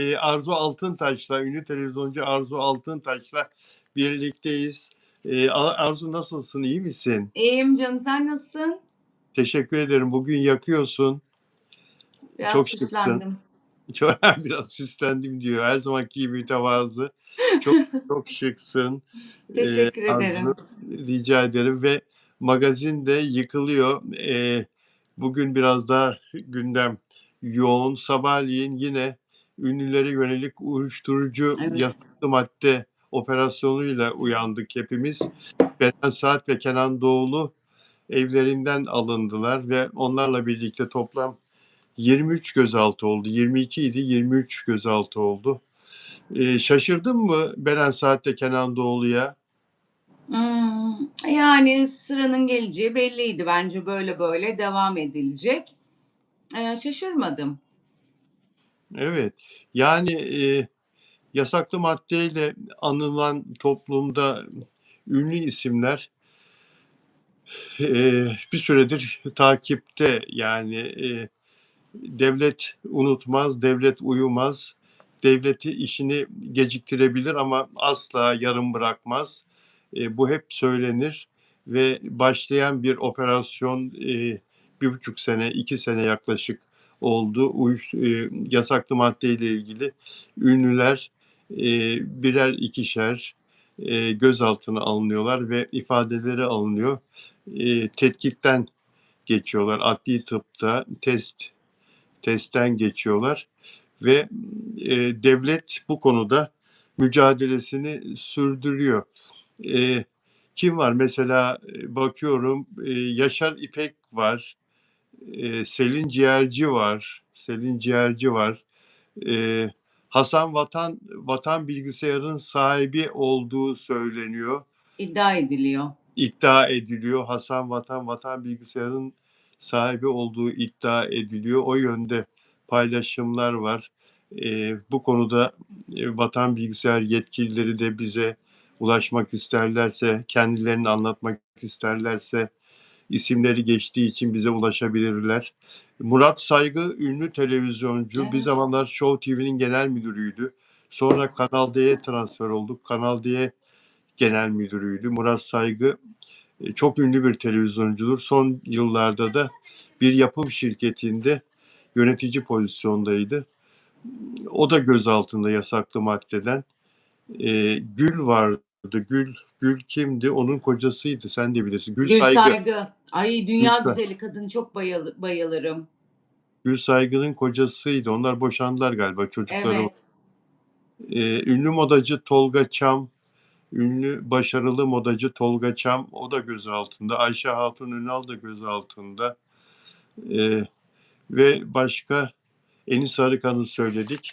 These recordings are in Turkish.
Arzu Altıntaş'la, ünlü televizyoncu Arzu Altıntaş'la birlikteyiz. Arzu nasılsın, iyi misin? İyiyim canım, sen nasılsın? Teşekkür ederim. Bugün yakıyorsun. Biraz Çok şıksın. süslendim. Çok biraz süslendim diyor. Her zamanki gibi mütevazı. Çok çok şıksın. Teşekkür Arzu, ederim. rica ederim ve magazin de yıkılıyor. Bugün biraz daha gündem yoğun. Sabahleyin yine ünlülere yönelik uyuşturucu Evet. yasaklı madde operasyonuyla uyandık hepimiz. Beren Saat ve Kenan Doğulu evlerinden alındılar ve onlarla birlikte toplam 23 gözaltı oldu. 22 idi, 23 gözaltı oldu. Şaşırdın mı Beren Saat'le Kenan Doğulu'ya? Yani sıranın geleceği belliydi. Bence böyle böyle devam edilecek. Şaşırmadım. Evet. Yani, yasaklı maddeyle anılan toplumda ünlü isimler, bir süredir takipte. Yani, devlet unutmaz, devlet uyumaz. Devleti işini geciktirebilir ama asla yarım bırakmaz. Bu hep söylenir ve başlayan bir operasyon, 1,5 sene, 2 sene yaklaşık oldu. Yasaklı maddeyle ilgili ünlüler, birer ikişer, gözaltına alınıyorlar ve ifadeleri alınıyor. Tetkikten geçiyorlar. Adli tıpta testten geçiyorlar ve devlet bu konuda mücadelesini sürdürüyor. Kim var? Mesela bakıyorum, Yaşar İpek var, Selin Ciğerci var, Eee, Hasan Vatan Bilgisayar'ın sahibi olduğu söyleniyor. İddia ediliyor. İddia ediliyor. Hasan Vatan Bilgisayar'ın sahibi olduğu iddia ediliyor. O yönde paylaşımlar var. Bu konuda, Vatan Bilgisayar yetkilileri de bize ulaşmak isterlerse, kendilerini anlatmak isterlerse isimleri geçtiği için bize ulaşabilirler. Murat Saygı ünlü televizyoncu. Bir Evet. zamanlar Show TV'nin genel müdürüydü. Sonra Kanal D'ye transfer olduk. Kanal D genel müdürüydü. Murat Saygı çok ünlü bir televizyoncudur. Son yıllarda da bir yapım şirketinde yönetici pozisyondaydı. O da gözaltında yasaklı maddeden. Gül vardı. Gül kimdi? Onun kocasıydı. Sen de bilirsin. Gül Gül Saygı. Saygı. Ay Gül, dünya güzeli kadın, çok bayılırım. Gül Saygı'nın kocasıydı. Onlar boşandılar galiba. Çocukları var. Evet. Ünlü modacı Tolga Çam, ünlü başarılı modacı Tolga Çam, o da gözaltında. Ayşe Hatun Ünal da gözaltında. Ve başka Enis Arıkan'ı söyledik.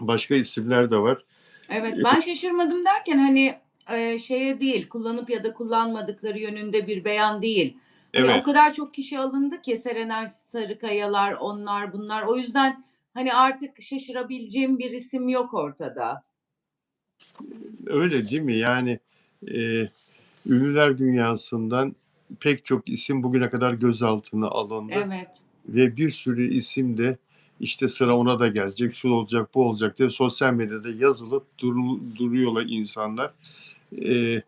Başka isimler de var. Evet, ben şaşırmadım derken hani şeye değil, kullanıp ya da kullanmadıkları yönünde bir beyan değil. Hani o Evet, kadar çok kişi alındı ki Serenay Sarıkayalar, onlar bunlar. O yüzden hani artık şaşırabileceğim bir isim yok ortada. öyle değil mi? Yani e, ünlüler dünyasından pek çok isim bugüne kadar gözaltına alındı Evet, ve bir sürü isim de işte sıra ona da gelecek, şu olacak, bu olacak diye sosyal medyada yazılıp duruyorlar insanlar. E,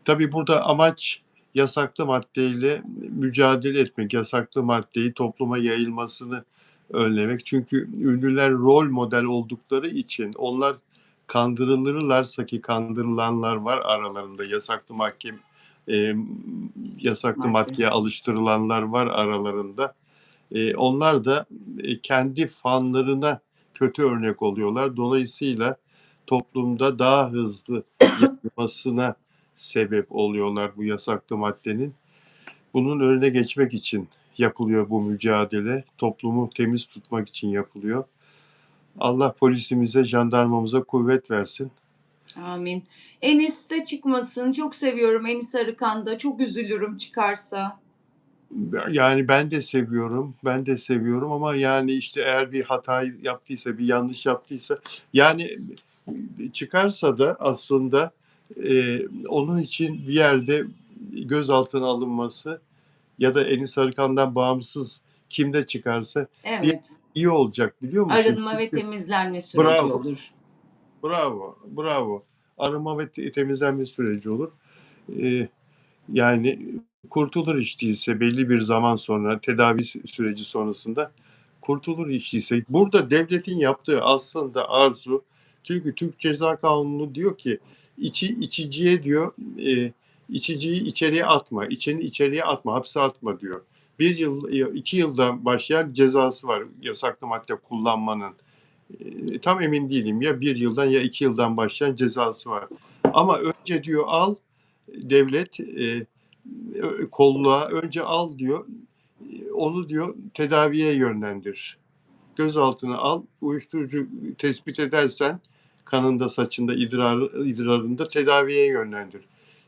tabii burada amaç yasaklı maddeyle mücadele etmek, yasaklı maddeyi topluma yayılmasını önlemek. Çünkü ünlüler rol model oldukları için onlar kandırılırlarsa, ki kandırılanlar var aralarında, eee, yasaklı madde. maddeye alıştırılanlar var aralarında. Onlar da kendi fanlarına kötü örnek oluyorlar. Dolayısıyla toplumda daha hızlı yayılmasına sebep oluyorlar bu yasaklı maddenin. Bunun önüne geçmek için yapılıyor bu mücadele. Toplumu temiz tutmak için yapılıyor. Allah polisimize, jandarmamıza kuvvet versin. Amin. Enis de çıkmasın. Çok seviyorum Enis Arıkan'da. Çok üzülürüm çıkarsa. Yani ben de seviyorum ama yani işte eğer bir hata yaptıysa, bir yanlış yaptıysa, yani çıkarsa da aslında onun için bir yerde gözaltına alınması ya da Enis Arıkan'dan bağımsız kim de çıkarsa bir Evet. iyi olacak biliyor musun? Arınma ve Çünkü temizlenme süreci bravo, olur. bravo, bravo. Arınma ve temizlenme süreci olur. Eee, yani kurtulur hiç değilse belli bir zaman sonra, tedavi süreci sonrasında kurtulur hiç değilse. Burada devletin yaptığı aslında arzu, çünkü Türk Ceza Kanunu diyor ki içiciye diyor, içiciyi içeriye atma, içeni içeriye atma, hapse atma diyor. 1 yıl, 2 yıldan başlayan cezası var yasaklı madde kullanmanın. Tam emin değilim. Ya 1 yıldan ya 2 yıldan başlayan cezası var. Ama önce diyor al devlet, kolluğa önce al diyor, onu diyor tedaviye yönlendir. Gözaltına al, uyuşturucu tespit edersen kanında, saçında, idrarında tedaviye yönlendir.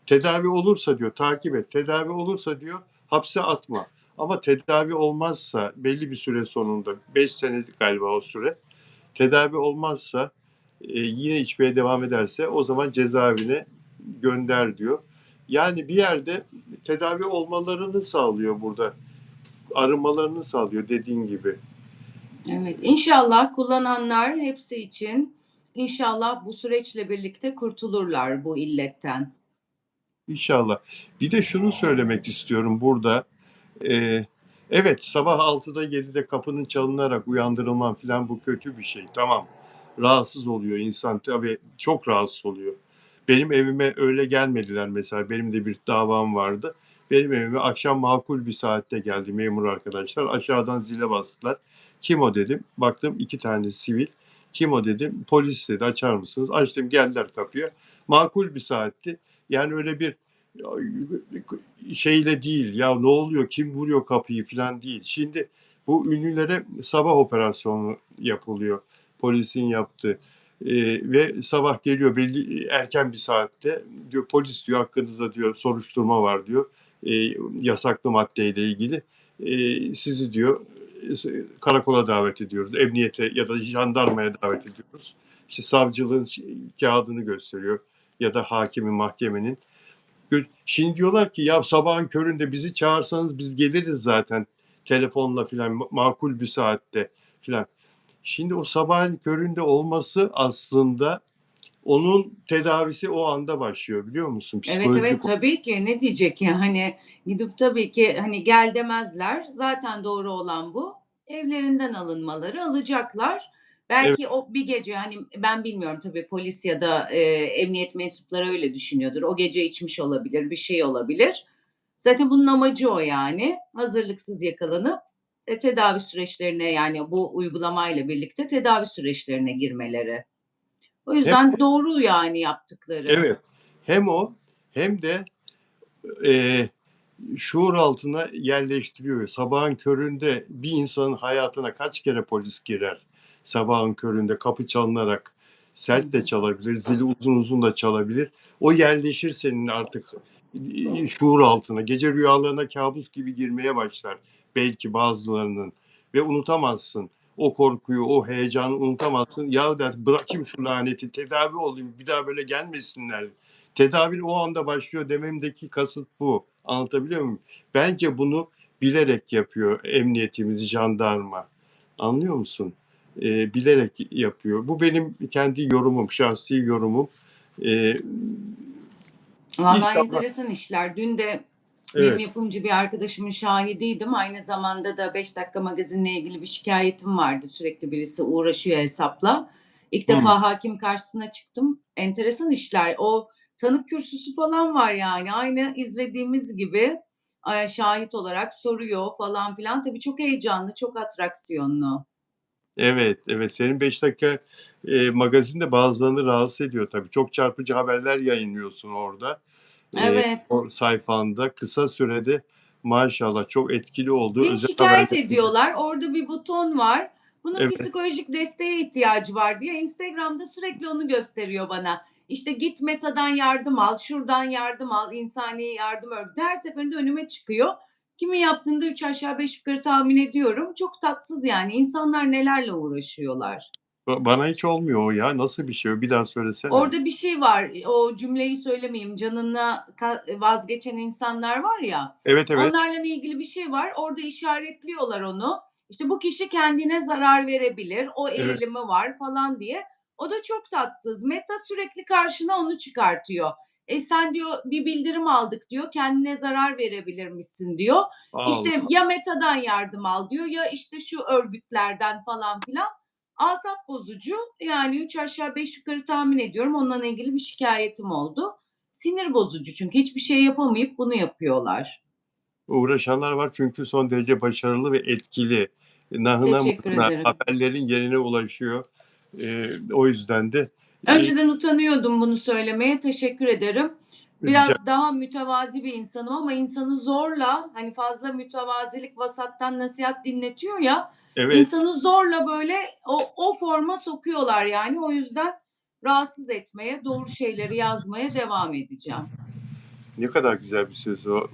Tedavi olursa diyor takip et, tedavi olursa diyor hapse atma. Ama tedavi olmazsa belli bir süre sonunda, 5 sene galiba o süre, tedavi olmazsa yine içmeye devam ederse o zaman cezaevine gönder diyor. Yani bir yerde tedavi olmalarını sağlıyor burada. Arınmalarını sağlıyor dediğin gibi. Evet, inşallah kullananlar hepsi için inşallah bu süreçle birlikte kurtulurlar bu illetten. İnşallah. Bir de şunu söylemek istiyorum burada. Eee, evet, sabah 6'da 7'de kapının çalınarak uyandırılman filan bu kötü bir şey. Tamam. Rahatsız oluyor insan tabii çok rahatsız oluyor. Benim evime öyle gelmediler mesela. Benim de bir davam vardı. Benim evime akşam makul bir saatte geldi memur arkadaşlar. Aşağıdan zile bastılar. Kim o dedim. Baktım 2 tane sivil. Kim o dedim. Polis dedi açar mısınız? Açtım geldiler kapıya. Makul bir saatti. Yani öyle bir şeyle değil ya ne oluyor kim vuruyor kapıyı falan değil. Şimdi bu ünlülere sabah operasyonu yapılıyor. Polisin yaptığı. Ve sabah geliyor belli erken bir saatte diyor polis diyor hakkınızda diyor soruşturma var diyor. Yasaklı maddeyle ilgili. Sizi diyor karakola davet ediyoruz. Emniyete ya da jandarmaya davet ediyoruz. İşte savcılığın kağıdını gösteriyor ya da hakimin mahkemenin. Şimdi diyorlar ki ya sabahın köründe bizi çağırsanız biz geliriz zaten telefonla filan makul bir saatte filan. Şimdi o sabahın köründe olması aslında onun tedavisi o anda başlıyor biliyor musun? Evet, Psikolojik. evet, tabii ki. Ne diyecek ya? Hani, gidip tabii ki, hani, gel demezler. Zaten doğru olan bu. Evlerinden alınmaları, alacaklar. Evet, Belki o bir gece, hani, ben bilmiyorum tabii polis ya da, emniyet mensupları öyle düşünüyordur. O gece içmiş olabilir, bir şey olabilir. Zaten bunun amacı o yani. Hazırlıksız yakalanıp, tedavi süreçlerine, yani, bu uygulamayla birlikte tedavi süreçlerine girmeleri. O hem yüzden doğru yani yaptıkları. evet. Hem o hem de, eee, şuur altına yerleştiriyor. Sabahın köründe bir insanın hayatına kaç kere polis girer? Sabahın köründe kapı çalınarak Hı sert de hı. çalabilir, zili uzun uzun da çalabilir. O yerleşir senin artık şuur altına. Gece rüyalarına kabus gibi girmeye başlar belki bazılarının ve unutamazsın. O korkuyu, o heyecanı unutamazsın. Ya der bırakayım şu laneti, tedavi olayım, bir daha böyle gelmesinler. Tedavi o anda başlıyor dememdeki kasıt bu. Anlatabiliyor muyum? Bence bunu bilerek yapıyor emniyetimiz, jandarma. Anlıyor musun? Bilerek yapıyor. Bu benim kendi yorumum, şahsi yorumum. Eee, Vallahi inşallah. enteresan işler. Dün de benim Evet. yapımcı bir arkadaşımın şahidiydim. Aynı zamanda da 5 Dakika Magazin'le ilgili bir şikayetim vardı. Sürekli birisi uğraşıyor hesapla. İlk Hımm. defa hakim karşısına çıktım. Enteresan işler. O tanık kürsüsü falan var yani. Aynı izlediğimiz gibi şahit olarak soruyor falan filan. Tabii çok heyecanlı, çok atraksiyonlu. Evet, evet. Senin 5 dakika, magazin de bazılarını rahatsız ediyor tabii. Çok çarpıcı haberler yayınlıyorsun orada. Evet. O sayfanda kısa sürede maşallah çok etkili oldu. Ve Özel şikayet haberlerinde. ediyorlar. Orada bir buton var. Bunun Evet. psikolojik desteğe ihtiyacı var diye Instagram'da sürekli onu gösteriyor bana. İşte git Meta'dan yardım al, şuradan yardım al, insani yardım örgütü. Her seferinde önüme çıkıyor. Kimin yaptığını da 3 aşağı 5 yukarı tahmin ediyorum. Çok tatsız yani. İnsanlar nelerle uğraşıyorlar. Bana hiç olmuyor o ya. Nasıl bir şey o? Bir daha söylesene. Orada bir şey var. O cümleyi söylemeyeyim. Canına vazgeçen insanlar var ya. Evet, evet. Onlarla ilgili bir şey var. Orada işaretliyorlar onu. İşte bu kişi kendine zarar verebilir, o Evet. eğilimi var falan diye. O da çok tatsız. Meta sürekli karşına onu çıkartıyor. Sen diyor bir bildirim aldık diyor, kendine zarar verebilirmişsin diyor. İşte Allah. ya Meta'dan yardım al diyor ya işte şu örgütlerden falan filan. Asap bozucu. Yani 3 aşağı 5 yukarı tahmin ediyorum onunla ilgili bir şikayetim oldu. Sinir bozucu çünkü hiçbir şey yapamayıp bunu yapıyorlar. Uğraşanlar var çünkü son derece başarılı ve etkili. Nahına Teşekkür mahına ederim. haberlerin yerine ulaşıyor. O yüzden de, Önceden utanıyordum bunu söylemeye, teşekkür ederim. rica Biraz daha mütevazi bir insanım ama insanı zorla, hani fazla mütevazilik vasattan nasihat dinletiyor ya, Evet, insanı zorla böyle o forma sokuyorlar yani. O yüzden rahatsız etmeye, doğru şeyleri yazmaya devam edeceğim. ne kadar güzel bir söz o.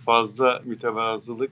Fazla mütevazılık,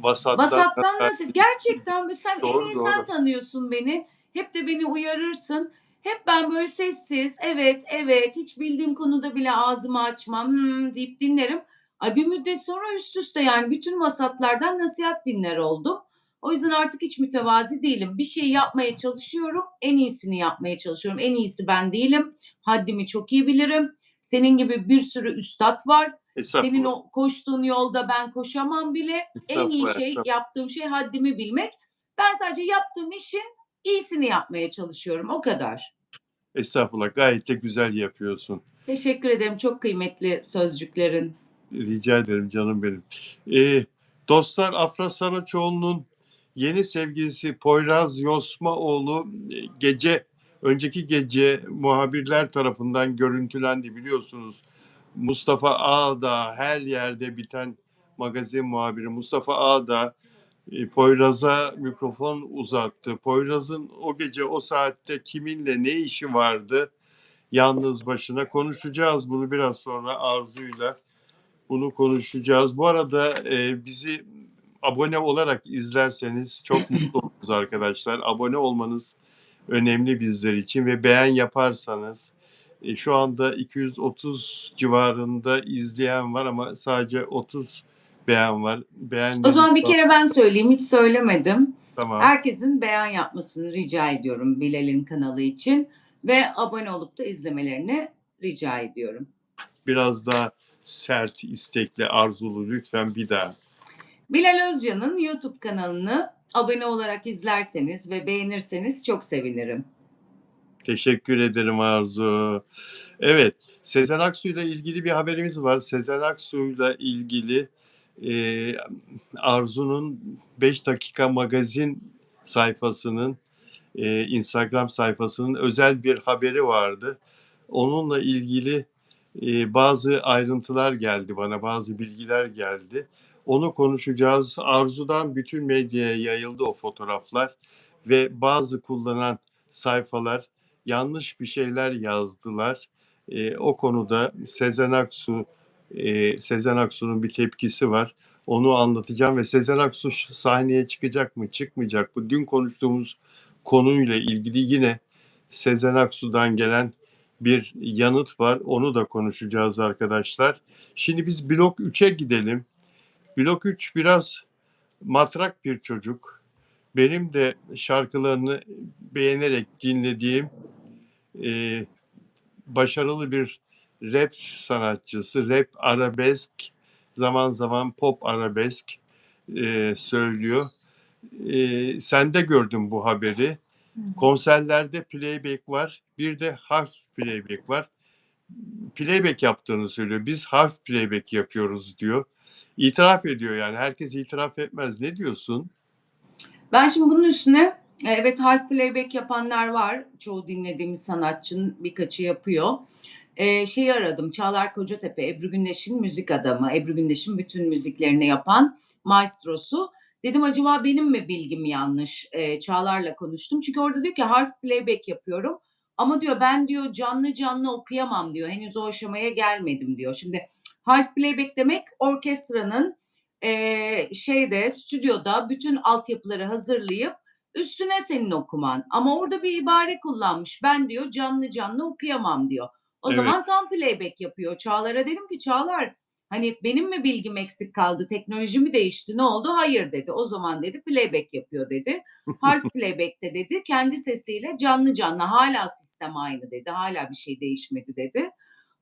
vasattan Vasattan hakaret. nasıl? Gerçekten sen en Doğru, iyi sen doğru. tanıyorsun beni. Hep de beni uyarırsın. Hep ben böyle sessiz, evet, evet, hiç bildiğim konuda bile ağzımı açmam, deyip dinlerim. Ay bir müddet sonra üst üste yani bütün vasatlardan nasihat dinler oldum. O yüzden artık hiç mütevazi değilim. Bir şey yapmaya çalışıyorum, en iyisini yapmaya çalışıyorum. En iyisi ben değilim. Haddimi çok iyi bilirim. Senin gibi bir sürü üstad var. Senin Estağfurullah, o koştuğun yolda ben koşamam bile. En iyi estağfurullah, şey, estağfurullah. yaptığım şey haddimi bilmek. Ben sadece yaptığım işin iyisini yapmaya çalışıyorum, o kadar. Estağfurullah, gayet de güzel yapıyorsun. Teşekkür ederim, çok kıymetli sözcüklerin. Rica ederim canım benim. Dostlar, Afra Saraçoğlu'nun yeni sevgilisi Poyraz Yosmaoğlu önceki gece muhabirler tarafından görüntülendi biliyorsunuz. Mustafa Ağda, her yerde biten magazin muhabiri Mustafa Ağda Poyraz'a mikrofon uzattı. Poyraz'ın o gece o saatte kiminle ne işi vardı? Yalnız başına konuşacağız bunu biraz sonra Arzu'yla. Bunu konuşacağız. Bu arada bizi abone olarak izlerseniz çok mutlu oluruz arkadaşlar. Abone olmanız önemli bizler için ve beğen yaparsanız şu anda 230 civarında izleyen var ama sadece 30 beğen var. O Beğenleri zaman bir kere ben söyleyeyim, hiç söylemedim. tamam. Herkesin beğen yapmasını rica ediyorum Bilal'in kanalı için ve abone olup da izlemelerini rica ediyorum. Biraz daha sert, istekli, arzulu lütfen bir daha. Bilal Özcan'ın YouTube kanalını abone olarak izlerseniz ve beğenirseniz çok sevinirim. Teşekkür ederim Arzu. Evet, Sezen Aksu'yla ilgili bir haberimiz var. Sezen Aksu'yla ilgili eee, Arzu'nun 5 Dakika Magazin sayfasının, Instagram sayfasının özel bir haberi vardı. Onunla ilgili bazı ayrıntılar geldi bana, bazı bilgiler geldi. Onu konuşacağız. Arzu'dan bütün medyaya yayıldı o fotoğraflar ve bazı kullanan sayfalar yanlış bir şeyler yazdılar. O konuda Sezen Aksu'nun bir tepkisi var. Onu anlatacağım ve Sezen Aksu sahneye çıkacak mı, çıkmayacak mı? Dün konuştuğumuz konuyla ilgili yine Sezen Aksu'dan gelen bir yanıt var. Onu da konuşacağız arkadaşlar. Şimdi biz blok 3'e gidelim. Blok 3 biraz matrak bir çocuk. Benim de şarkılarını beğenerek dinlediğim e, başarılı bir rap sanatçısı. Rap arabesk, zaman zaman pop arabesk söylüyor. Sen de gördün bu haberi. Konserlerde playback var. Bir de harf playback var. Playback yaptığını söylüyor. Biz harf playback yapıyoruz diyor. İtiraf ediyor yani. Herkes itiraf etmez. Ne diyorsun? Ben şimdi bunun üstüne evet harf playback yapanlar var. Çoğu dinlediğimiz sanatçının birkaçı yapıyor. Şeyi aradım, Çağlar Kocatepe, Ebru Gündeş'in müzik adamı. Ebru Gündeş'in bütün müziklerini yapan maestrosu. Dedim acaba benim mi bilgim yanlış? Çağlar'la konuştum. Çünkü orada diyor ki harf playback yapıyorum. Ama diyor ben diyor canlı canlı okuyamam diyor. Henüz o aşamaya gelmedim diyor. Şimdi harf playback demek orkestranın stüdyoda bütün altyapıları hazırlayıp üstüne senin okuman. Ama orada bir ibare kullanmış. Ben diyor canlı canlı okuyamam diyor. O Evet, zaman tam playback yapıyor. Çağlar'a dedim ki Çağlar Hani benim mi bilgim eksik kaldı, teknoloji mi değişti, ne oldu? Hayır dedi. O zaman dedi playback yapıyor dedi. Half playback'te dedi kendi sesiyle canlı canlı hala sistem aynı dedi. Hala bir şey değişmedi dedi.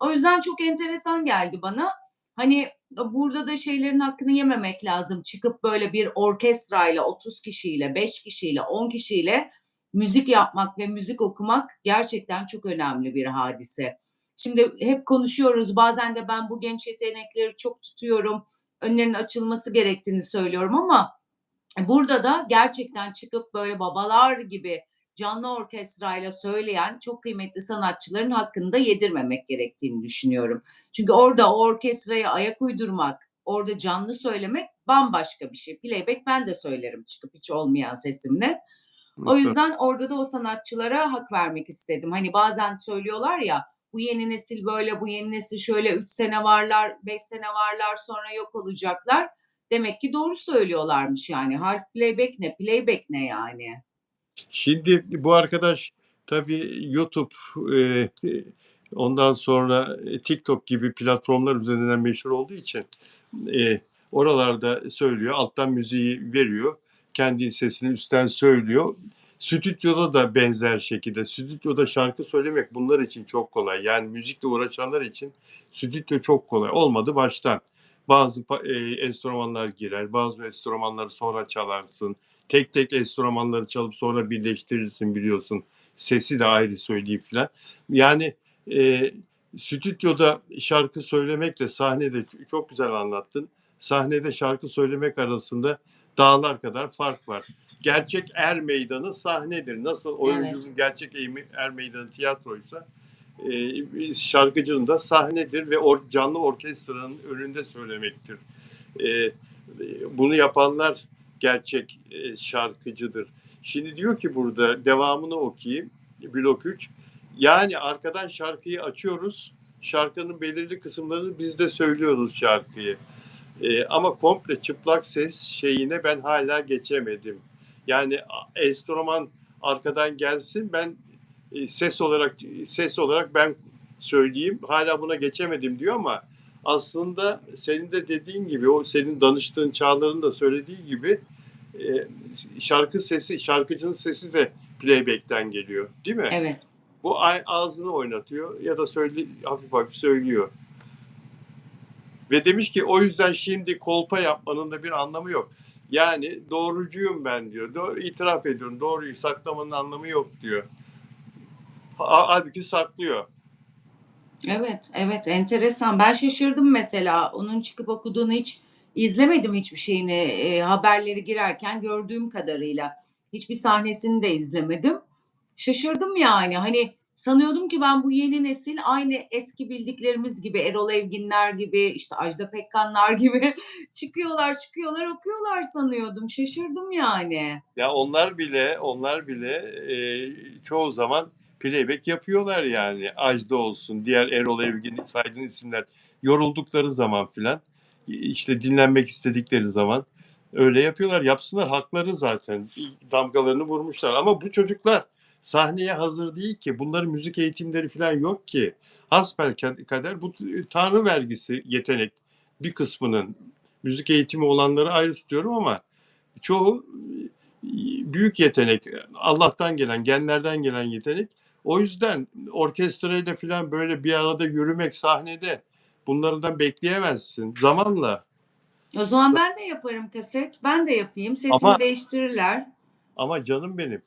O yüzden çok enteresan geldi bana. Hani burada da şeylerin hakkını yememek lazım. Çıkıp böyle bir orkestrayla 30 kişiyle, 5 kişiyle, 10 kişiyle müzik yapmak ve müzik okumak gerçekten çok önemli bir hadise. Şimdi hep konuşuyoruz. Bazen de ben bu genç yetenekleri çok tutuyorum. Önlerinin açılması gerektiğini söylüyorum ama burada da gerçekten çıkıp böyle babalar gibi canlı orkestrayla söyleyen çok kıymetli sanatçıların hakkını da yedirmemek gerektiğini düşünüyorum. Çünkü orada o orkestraya ayak uydurmak, orada canlı söylemek bambaşka bir şey. Playback ben de söylerim çıkıp hiç olmayan sesimle. O yüzden orada da o sanatçılara hak vermek istedim. Hani bazen söylüyorlar ya, bu yeni nesil böyle, bu yeni nesil şöyle 3 sene varlar, 5 sene varlar sonra yok olacaklar. Demek ki doğru söylüyorlarmış yani. Half playback ne, playback ne yani? Şimdi bu arkadaş tabii YouTube, ondan sonra, TikTok gibi platformlar üzerinden meşhur olduğu için, oralarda söylüyor, alttan müziği veriyor, kendi sesini üstten söylüyor. Stüdyoda da benzer şekilde, stüdyoda şarkı söylemek bunlar için çok kolay. Yani müzikle uğraşanlar için stüdyo çok kolay. Olmadı baştan. Bazı enstrümanlar girer, bazı enstrümanları sonra çalarsın. Tek tek enstrümanları çalıp sonra birleştirirsin biliyorsun. Sesi de ayrı söyleyip filan. Yani stüdyoda şarkı söylemekle sahnede çok güzel anlattın. Sahnede şarkı söylemek arasında dağlar kadar fark var. Gerçek er meydanı sahnedir. Nasıl oyuncunun Evet. gerçek er meydanı tiyatroysa şarkıcının da sahnedir ve canlı orkestranın önünde söylemektir. E, Bunu yapanlar gerçek şarkıcıdır. Şimdi diyor ki burada devamını okuyayım. Blok 3. Yani arkadan şarkıyı açıyoruz. Şarkının belirli kısımlarını biz de söylüyoruz şarkıyı. Ama komple çıplak ses şeyine ben hala geçemedim. Yani enstrüman arkadan gelsin ben ses olarak ben söyleyeyim. Hala buna geçemedim diyor ama aslında senin de dediğin gibi o senin danıştığın Çağlar'ın da söylediği gibi şarkıcının sesi de playback'ten geliyor, değil mi? Evet. Bu ağzını oynatıyor ya da hafif hafif söylüyor. Ve demiş ki o yüzden şimdi kolpa yapmanın da bir anlamı yok. Yani doğrucuyum ben diyor. İtiraf ediyorum. Doğruyu saklamanın anlamı yok diyor. Halbuki saklıyor. Evet, evet, enteresan. Ben şaşırdım mesela. Onun çıkıp okuduğunu hiç izlemedim hiçbir şeyini. Haberleri girerken gördüğüm kadarıyla. Hiçbir sahnesini de izlemedim. Şaşırdım yani. Hani sanıyordum ki ben bu yeni nesil aynı eski bildiklerimiz gibi Erol Evginler gibi, işte Ajda Pekkanlar gibi çıkıyorlar, okuyorlar sanıyordum. Şaşırdım yani. Ya onlar bile çoğu zaman playback yapıyorlar yani. Ajda olsun, diğer Erol Evgin saydığın isimler yoruldukları zaman filan işte dinlenmek istedikleri zaman öyle yapıyorlar. Yapsınlar hakları zaten. Damgalarını vurmuşlar ama bu çocuklar sahneye hazır değil ki. Bunların müzik eğitimleri filan yok ki. Hasbelkader bu tanrı vergisi yetenek bir kısmının müzik eğitimi olanları ayrı tutuyorum ama çoğu büyük yetenek. Allah'tan gelen, genlerden gelen yetenek. O yüzden orkestrayla falan böyle bir arada yürümek sahnede bunlardan bekleyemezsin. Zamanla. O zaman ben de yaparım kaset. Ben de yapayım. Ama Sesimi değiştirirler. ama canım benim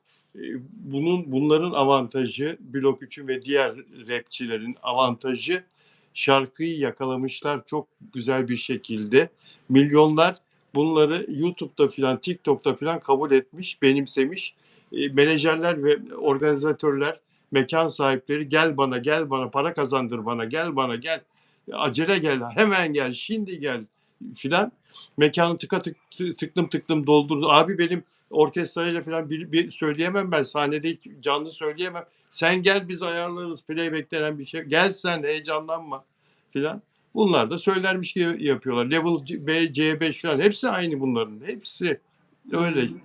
bunların avantajı Blok 3'ün ve diğer rapçilerin avantajı şarkıyı yakalamışlar çok güzel bir şekilde. Milyonlar bunları YouTube'da filan TikTok'ta filan kabul etmiş, benimsemiş. Menajerler ve organizatörler, mekan sahipleri gel bana para kazandır bana gel bana gel acele gel hemen gel şimdi gel filan mekanı tıklım tıklım doldurdu. Abi benim orkestrayla falan bir söyleyemem ben. Sahnede hiç canlı söyleyemem. Sen gel biz ayarlarız. Playback denen bir şey. Gel sen heyecanlanma filan. Bunlar da söylermiş gibi yapıyorlar. Level B, C5 falan. Hepsi aynı bunların. Hepsi öyle. Hımm.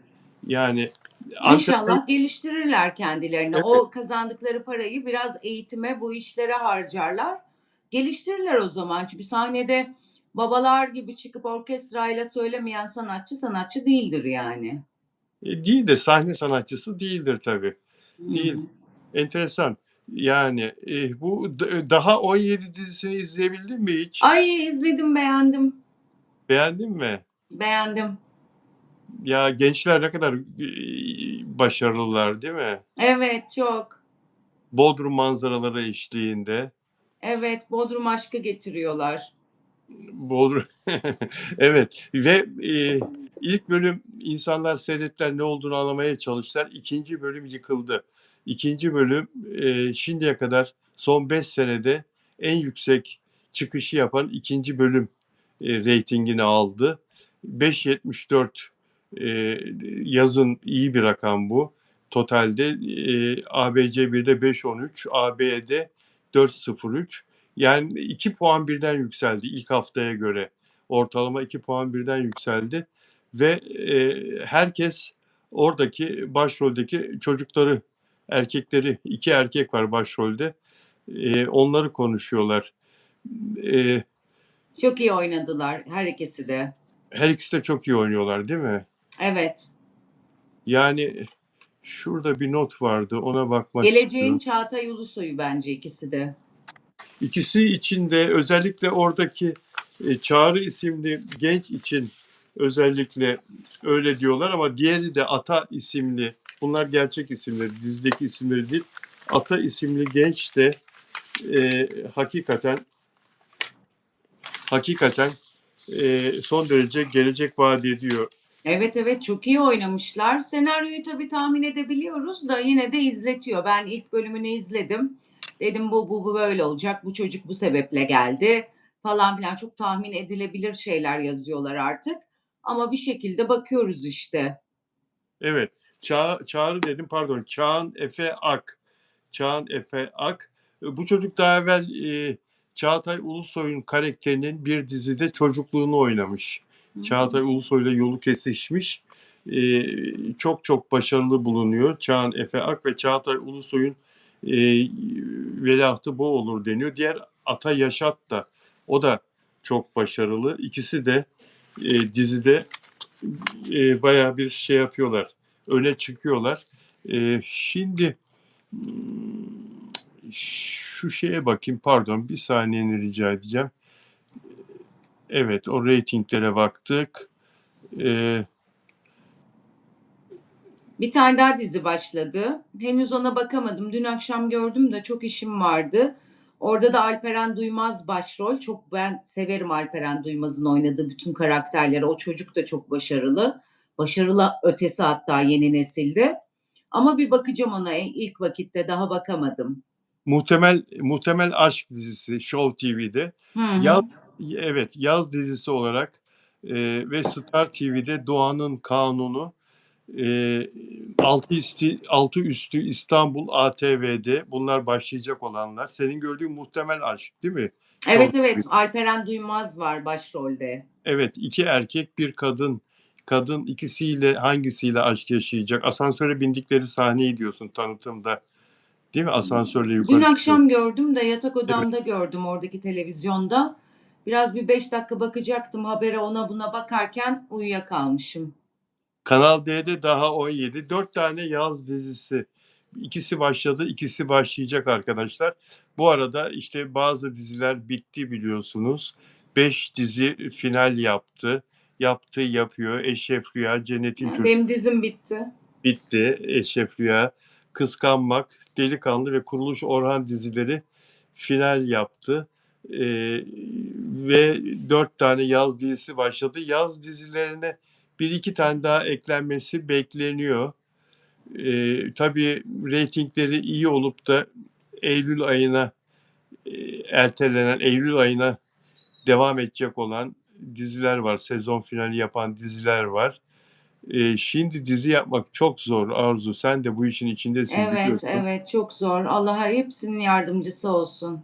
Yani Ankara'ya İnşallah geliştirirler kendilerini. evet, O kazandıkları parayı biraz eğitime, bu işlere harcarlar. Geliştirirler o zaman. Çünkü sahnede babalar gibi çıkıp orkestrayla söylemeyen sanatçı, sanatçı değildir yani. Değildir, sahne sanatçısı değildir tabii. Hı Değil. hı. Enteresan. Yani, bu Daha 17 dizisini izleyebildin mi hiç? Ay, izledim, beğendim. Beğendin mi? Beğendim. Ya, gençler ne kadar, başarılılar, değil mi? Evet, çok. Bodrum manzaraları eşliğinde. Evet, Bodrum aşkı getiriyorlar. Bodrum Evet ve, ilk bölüm insanlar seyrettiler, ne olduğunu anlamaya çalıştılar. 2. bölüm yıkıldı. 2. bölüm, şimdiye kadar son 5 senede en yüksek çıkışı yapan 2. bölüm, reytingini aldı. 5.74, yazın iyi bir rakam bu. Totalde, ABC1'de 5.13, AB'de 4.03. Yani 2 puan birden yükseldi ilk haftaya göre. Ortalama 2 puan birden yükseldi ve, herkes oradaki başroldeki çocukları, erkekleri, 2 erkek var başrolde, onları konuşuyorlar. Eee, Çok iyi oynadılar her ikisi de. Her ikisi de çok iyi oynuyorlar, değil mi? Evet. Yani şurada bir not vardı, ona bakmak Geleceğin istiyorum. Çağatay Ulusoy'u bence ikisi de. İkisi için de özellikle oradaki, Çağrı isimli genç için özellikle öyle diyorlar ama diğeri de Ata isimli, bunlar gerçek isimleri, dizideki isimleri değil. Ata isimli genç de, hakikaten hakikaten, son derece gelecek vaat ediyor. Evet, evet, çok iyi oynamışlar. Senaryoyu tabii tahmin edebiliyoruz da yine de izletiyor. Ben ilk bölümünü izledim. Dedim bu böyle olacak. Bu çocuk bu sebeple geldi falan filan. Çok tahmin edilebilir şeyler yazıyorlar artık. Ama bir şekilde bakıyoruz işte. Evet, Çağrı dedim, pardon, Çağan Efe Ak. Çağan Efe Ak. Bu çocuk daha evvel, Çağatay Ulusoy'un karakterinin bir dizide çocukluğunu oynamış. Çağatay Hımm. Ulusoy'la yolu kesişmiş. Çok çok başarılı bulunuyor Çağan Efe Ak ve Çağatay Ulusoy'un, veliahtı bu olur deniyor. Diğer Ata Yaşat da, o da çok başarılı. İkisi de, dizide, bayağı bir şey yapıyorlar, öne çıkıyorlar. Şimdi şu şeye bakayım, pardon, bir saniyeni rica edeceğim. Evet, o reytinglere baktık. Eee, Bir tane daha dizi başladı. Henüz ona bakamadım. Dün akşam gördüm de çok işim vardı. Orada da Alperen Duymaz başrol. Çok ben severim Alperen Duymaz'ın oynadığı bütün karakterleri. O çocuk da çok başarılı. Başarılı ötesi hatta yeni nesilde. Ama bir bakacağım ona ilk vakitte daha bakamadım. Muhtemel Aşk dizisi Show TV'de. Hı Yaz, hı. evet, yaz dizisi olarak, ve Star TV'de Doğanın Kanunu, eee, altı üstü İstanbul ATV'de, bunlar başlayacak olanlar. Senin gördüğün Muhtemel Aşk, değil mi? Evet, Show evet, TV. Alperen Duymaz var başrolde. Evet, 2 erkek, bir kadın. Kadın ikisiyle hangisiyle aşk yaşayacak? Asansöre bindikleri sahneyi diyorsun tanıtımda, değil mi? Asansörle Dün yukarı çıkıyor. akşam gördüm de yatak Evet. odamda gördüm oradaki televizyonda. Biraz bir 5 dakika bakacaktım habere ona buna bakarken uyuyakalmışım. Kanal D'de daha 17. 4 tane yaz dizisi. İkisi başladı, ikisi başlayacak arkadaşlar. Bu arada, işte, bazı diziler bitti biliyorsunuz. 5 dizi final yaptı. Yaptı, yapıyor. Eşref Rüya, Cennetin Çocuğu Benim dizim bitti. bitti. Eşref Rüya, Kıskanmak, Delikanlı ve Kuruluş Orhan dizileri final yaptı. Ve 4 tane yaz dizisi başladı. Yaz dizilerine bir iki tane daha eklenmesi bekleniyor. Tabii reytingleri iyi olup da eylül ayına, ertelenen, eylül ayına devam edecek olan diziler var. Sezon finali yapan diziler var. Şimdi dizi yapmak çok zor Arzu. Sen de bu işin içindesin Evet, biliyorsun. evet, çok zor. Allah hepsinin yardımcısı olsun.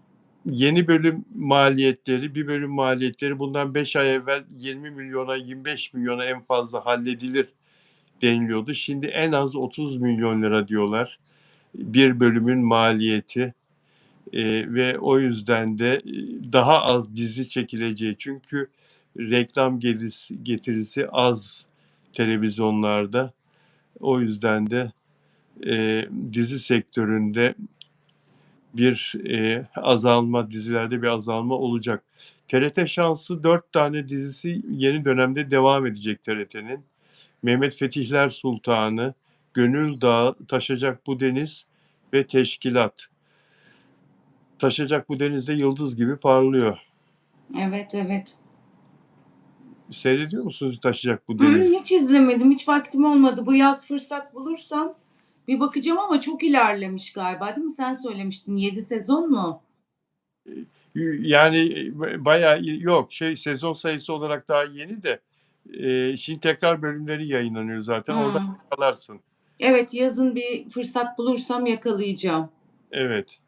Yeni bölüm maliyetleri, bir bölüm maliyetleri bundan 5 ay evvel 20 milyona, 25 milyona en fazla halledilir deniliyordu. Şimdi en az 30 milyon lira diyorlar bir bölümün maliyeti. Ve o yüzden de daha az dizi çekileceği. Çünkü reklam getirisi az televizyonlarda. O yüzden de dizi sektöründe bir azalma, dizilerde bir azalma olacak. TRT Şansı 4 tane dizisi yeni dönemde devam edecek TRT'nin. Mehmet Fetihler Sultanı, Gönül Dağı, Taşacak Bu Deniz ve Teşkilat. Taşacak Bu Deniz'de yıldız gibi parlıyor. Evet, evet. Seyrediyor musunuz Taşacak Bu Deniz? Hiç izlemedim. Hiç vaktim olmadı. Bu yaz fırsat bulursam bir bakacağım ama çok ilerlemiş galiba, değil mi? Sen söylemiştin 7 sezon mu? Yani bayağı yok sezon sayısı olarak daha yeni de şimdi tekrar bölümleri yayınlanıyor zaten. Orada Hımm. yakalarsın. Evet, yazın bir fırsat bulursam yakalayacağım. Evet.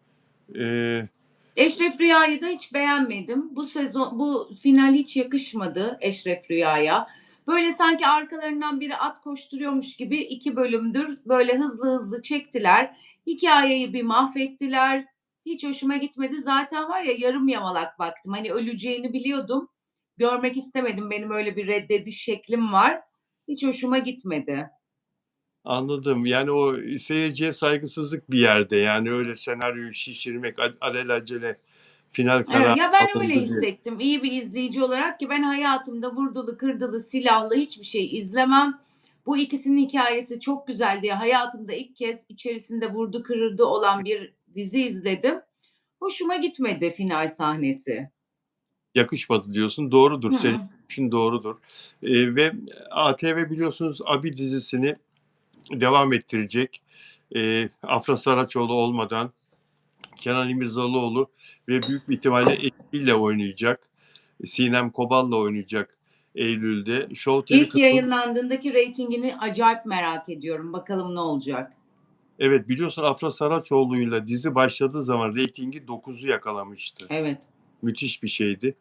Eee, Eşref Rüya'yı da hiç beğenmedim. Bu final hiç yakışmadı Eşref Rüya'ya. Böyle sanki arkalarından biri at koşturuyormuş gibi 2 bölümdür böyle hızlı hızlı çektiler. Hikayeyi bir mahvettiler. Hiç hoşuma gitmedi. Zaten var ya yarım yamalak baktım. Hani öleceğini biliyordum. Görmek istemedim. Benim öyle bir reddediş şeklim var. Hiç hoşuma gitmedi. Anladım. Yani o seyirciye saygısızlık bir yerde. Yani öyle senaryoyu şişirmek, alelacele final Evet, kararı ya ben öyle alındı diye. hissettim. İyi bir izleyici olarak ki ben hayatımda vurdulu, kırdılı, silahlı hiçbir şey izlemem. Bu ikisinin hikâyesi çok güzel diye hayatımda ilk kez içerisinde vurdu kırıldı olan bir dizi izledim. Hoşuma gitmedi final sahnesi. Yakışmadı diyorsun. Doğrudur. Hı Senin hı. için doğrudur. Ve ATV biliyorsunuz Abi dizisini devam ettirecek. Afra Saraçoğlu olmadan Kenan İmirzalıoğlu ve büyük bir ihtimalle ekibiyle oynayacak. Sinem Kobal'la oynayacak Eylül'de. Show TV İlk kanalı. yayınlandığındaki reytingini acayip merak ediyorum. Bakalım ne olacak? Evet, biliyorsun Afra Saraçoğlu'yla dizi başladığı zaman reytingi 9'u yakalamıştı. Evet. Müthiş bir şeydi.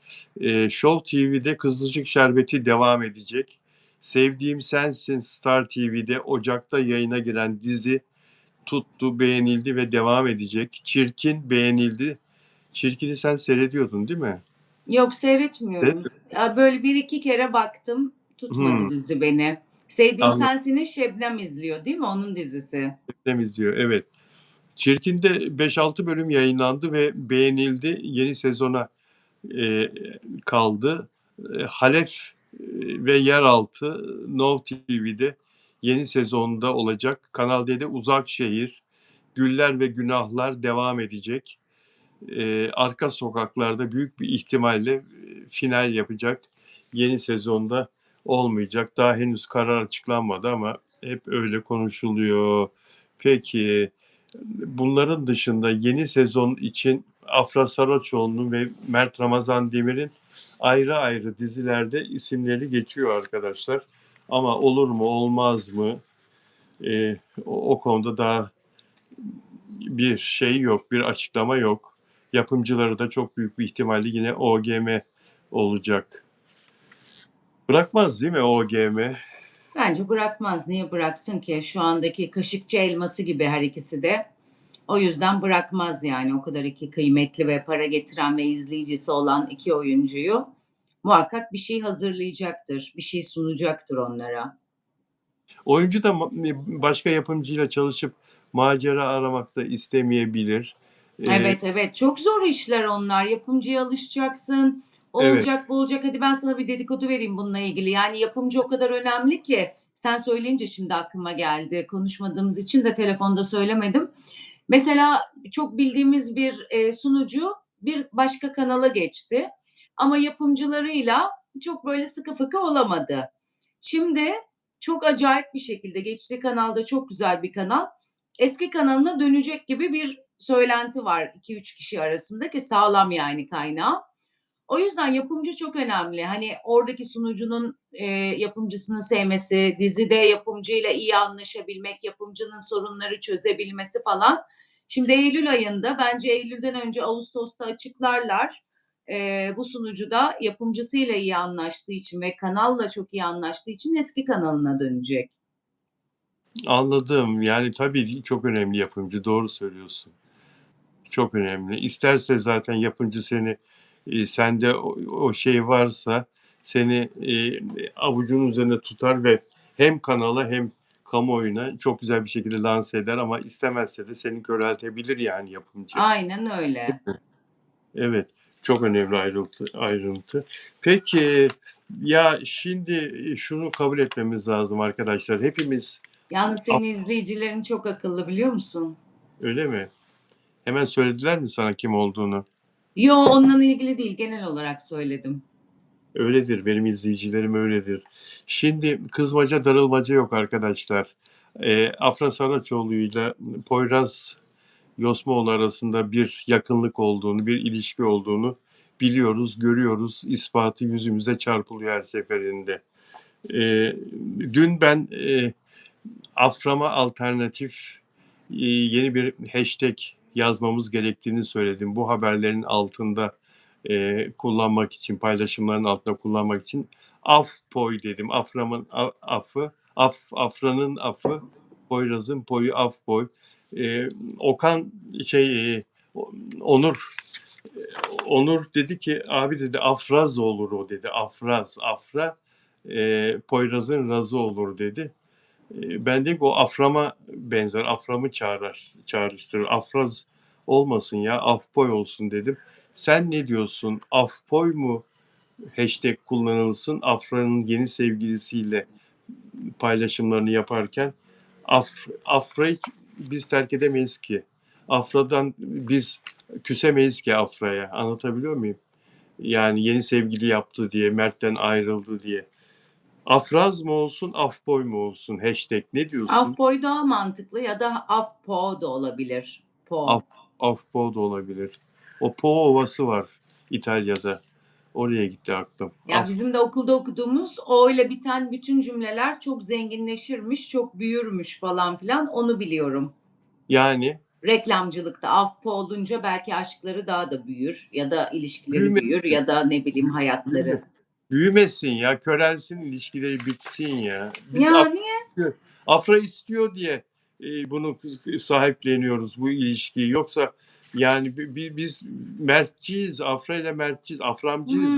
Show TV'de Kızılcık Şerbeti devam edecek. Sevdiğim Sensin Star TV'de Ocak'ta yayına giren dizi tuttu, beğenildi ve devam edecek. Çirkin beğenildi. Çirkin'i sen seyrediyordun değil mi? Yok seyretmiyorum. Seyretmedin. Ya, böyle 1-2 kere baktım. Tutmadı Hımm, dizi beni. Sevdiğim anladım. Sensin'i Şebnem izliyor, değil mi? Onun dizisi. İzliyor, evet. Çirkin'de 5-6 bölüm yayınlandı ve beğenildi. Yeni sezona eee, kaldı. Halef ve Yeraltı Now TV'de yeni sezonda olacak. Kanal D'de Uzakşehir, Güller ve Günahlar devam edecek. Arka Sokaklar'da büyük bir ihtimalle final yapacak. Yeni sezonda olmayacak. Daha henüz karar açıklanmadı ama hep öyle konuşuluyor. Peki, bunların dışında yeni sezon için Afra Saraçoğlu'nun ve Mert Ramazan Demir'in ayrı ayrı dizilerde isimleri geçiyor arkadaşlar. Ama olur mu olmaz mı? O konuda daha bir şey yok, bir açıklama yok. Yapımcıları da çok büyük bir ihtimalle yine OGM olacak. Bırakmaz değil mi OGM? Bence bırakmaz. Niye bıraksın ki? Şu andaki kaşıkçı elması gibi her ikisi de. O yüzden bırakmaz yani. O kadar 2 kıymetli ve para getiren ve izleyicisi olan 2 oyuncuyu muhakkak bir şey hazırlayacaktır. Bir şey sunacaktır onlara. Oyuncu da başka yapımcıyla çalışıp macera aramak da istemeyebilir. Eee, Evet, evet. Çok zor işler onlar. Yapımcıya alışacaksın. O evet, olacak, bu olacak. Hadi ben sana bir dedikodu vereyim bununla ilgili. Yani yapımcı o kadar önemli ki. Sen söyleyince şimdi aklıma geldi. Konuşmadığımız için de telefonda söylemedim. Mesela çok bildiğimiz bir, sunucu bir başka kanala geçti ama yapımcılarıyla çok böyle sıkı fıkı olamadı. Şimdi çok acayip bir şekilde geçtiği kanalda çok güzel bir kanal. Eski kanalına dönecek gibi bir söylenti var 2-3 kişi arasında ki sağlam yani kaynağı. O yüzden yapımcı çok önemli. Hani oradaki sunucunun yapımcısını sevmesi, dizide yapımcıyla iyi anlaşabilmek, yapımcının sorunları çözebilmesi falan. Şimdi Eylül ayında bence Eylül'den önce Ağustos'ta açıklarlar. Bu sunucu da yapımcısıyla iyi anlaştığı için ve kanalla çok iyi anlaştığı için eski kanalına dönecek. anladım. Yani tabii çok önemli yapımcı, doğru söylüyorsun. Çok önemli. İsterse zaten yapımcı seni, sende o şey varsa, seni avucunun üzerinde tutar ve hem kanala hem kamuoyuna çok güzel bir şekilde lanse eder ama istemezse de seni köreltebilir yani yapımcı. Aynen öyle. Evet, çok önemli ayrıntı. Peki, ya şimdi şunu kabul etmemiz lazım arkadaşlar. Hepimiz Yalnız senin izleyicilerin çok akıllı biliyor musun? öyle mi? Hemen söylediler mi sana kim olduğunu? Yo, onunla ilgili değil, genel olarak söyledim. Öyledir, benim izleyicilerim öyledir. Şimdi kızmaca darılmaca yok arkadaşlar. Afra Saraçoğlu'yla Poyraz Yosmaoğlu arasında bir yakınlık olduğunu, bir ilişki olduğunu biliyoruz, görüyoruz. İspatı yüzümüze çarpılıyor her seferinde. Dün ben Afram'a alternatif yeni bir hashtag yazmamız gerektiğini söyledim. Bu haberlerin altında kullanmak için, paylaşımların altında kullanmak için Afpoy dedim. Afram'ın afı, Afra'nın afı, Poyraz'ın poyu Afpoy. Okan Onur Onur dedi ki abi dedi Afraz olur o dedi. Afraz, Afra Poyraz'ın razı olur dedi. Ben dedim ki o Afram'a benzer. Afram'ı çağrıştırır. Afraz olmasın ya Afpoy olsun dedim. Sen ne diyorsun? Afpoy mu hashtag kullanılsın Afra'nın yeni sevgilisiyle paylaşımlarını yaparken Afra'yı biz terk edemeyiz ki. Afra'dan biz küsemeyiz ki Afra'ya. Anlatabiliyor muyum? Yani yeni sevgili yaptı diye, Mert'ten ayrıldı diye. Afraz mı olsun, Afboy mu olsun? Hashtag ne diyorsun? Afboy daha mantıklı ya da Afpo da olabilir. Af, Po. Afbo da olabilir. O Po Ovası var İtalya'da. Oraya gitti aklım. Ya bizim de okulda okuduğumuz o ile biten bütün cümleler çok zenginleşirmiş, çok büyürmüş falan filan onu biliyorum. Yani Reklamcılıkta Afpo olunca belki aşkları daha da büyür ya da ilişkileri büyüme, büyür ya da ne bileyim hayatları. büyümesin ya, körelsin, ilişkileri bitsin ya. Biz Ya niye? Afra istiyor diye bunu sahipleniyoruz bu ilişkiyi. Yoksa yani biz Mertçiyiz, Afra ile Mertçiyiz, Aframcıyız.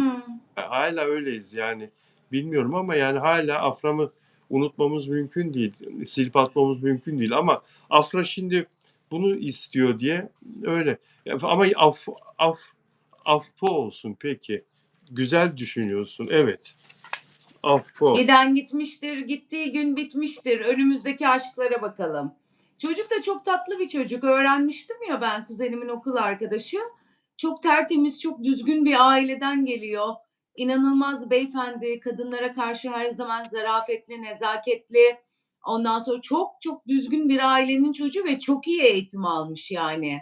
Hala öyleyiz yani. Bilmiyorum ama yani hala Afram'ı unutmamız mümkün değil. Silip atmamız mümkün değil ama Afra şimdi bunu istiyor diye öyle. Ama Afpo olsun peki. Güzel düşünüyorsun. Evet. Afpo. Giden gitmiştir, gittiği gün bitmiştir. Önümüzdeki aşklara bakalım. Çocuk da çok tatlı bir çocuk. Öğrenmiştim ya ben kuzenimin okul arkadaşı. Çok tertemiz, çok düzgün bir aileden geliyor. İnanılmaz beyefendi, kadınlara karşı her zaman zarafetli, nezaketli. Ondan sonra çok çok düzgün bir ailenin çocuğu ve çok iyi eğitim almış yani.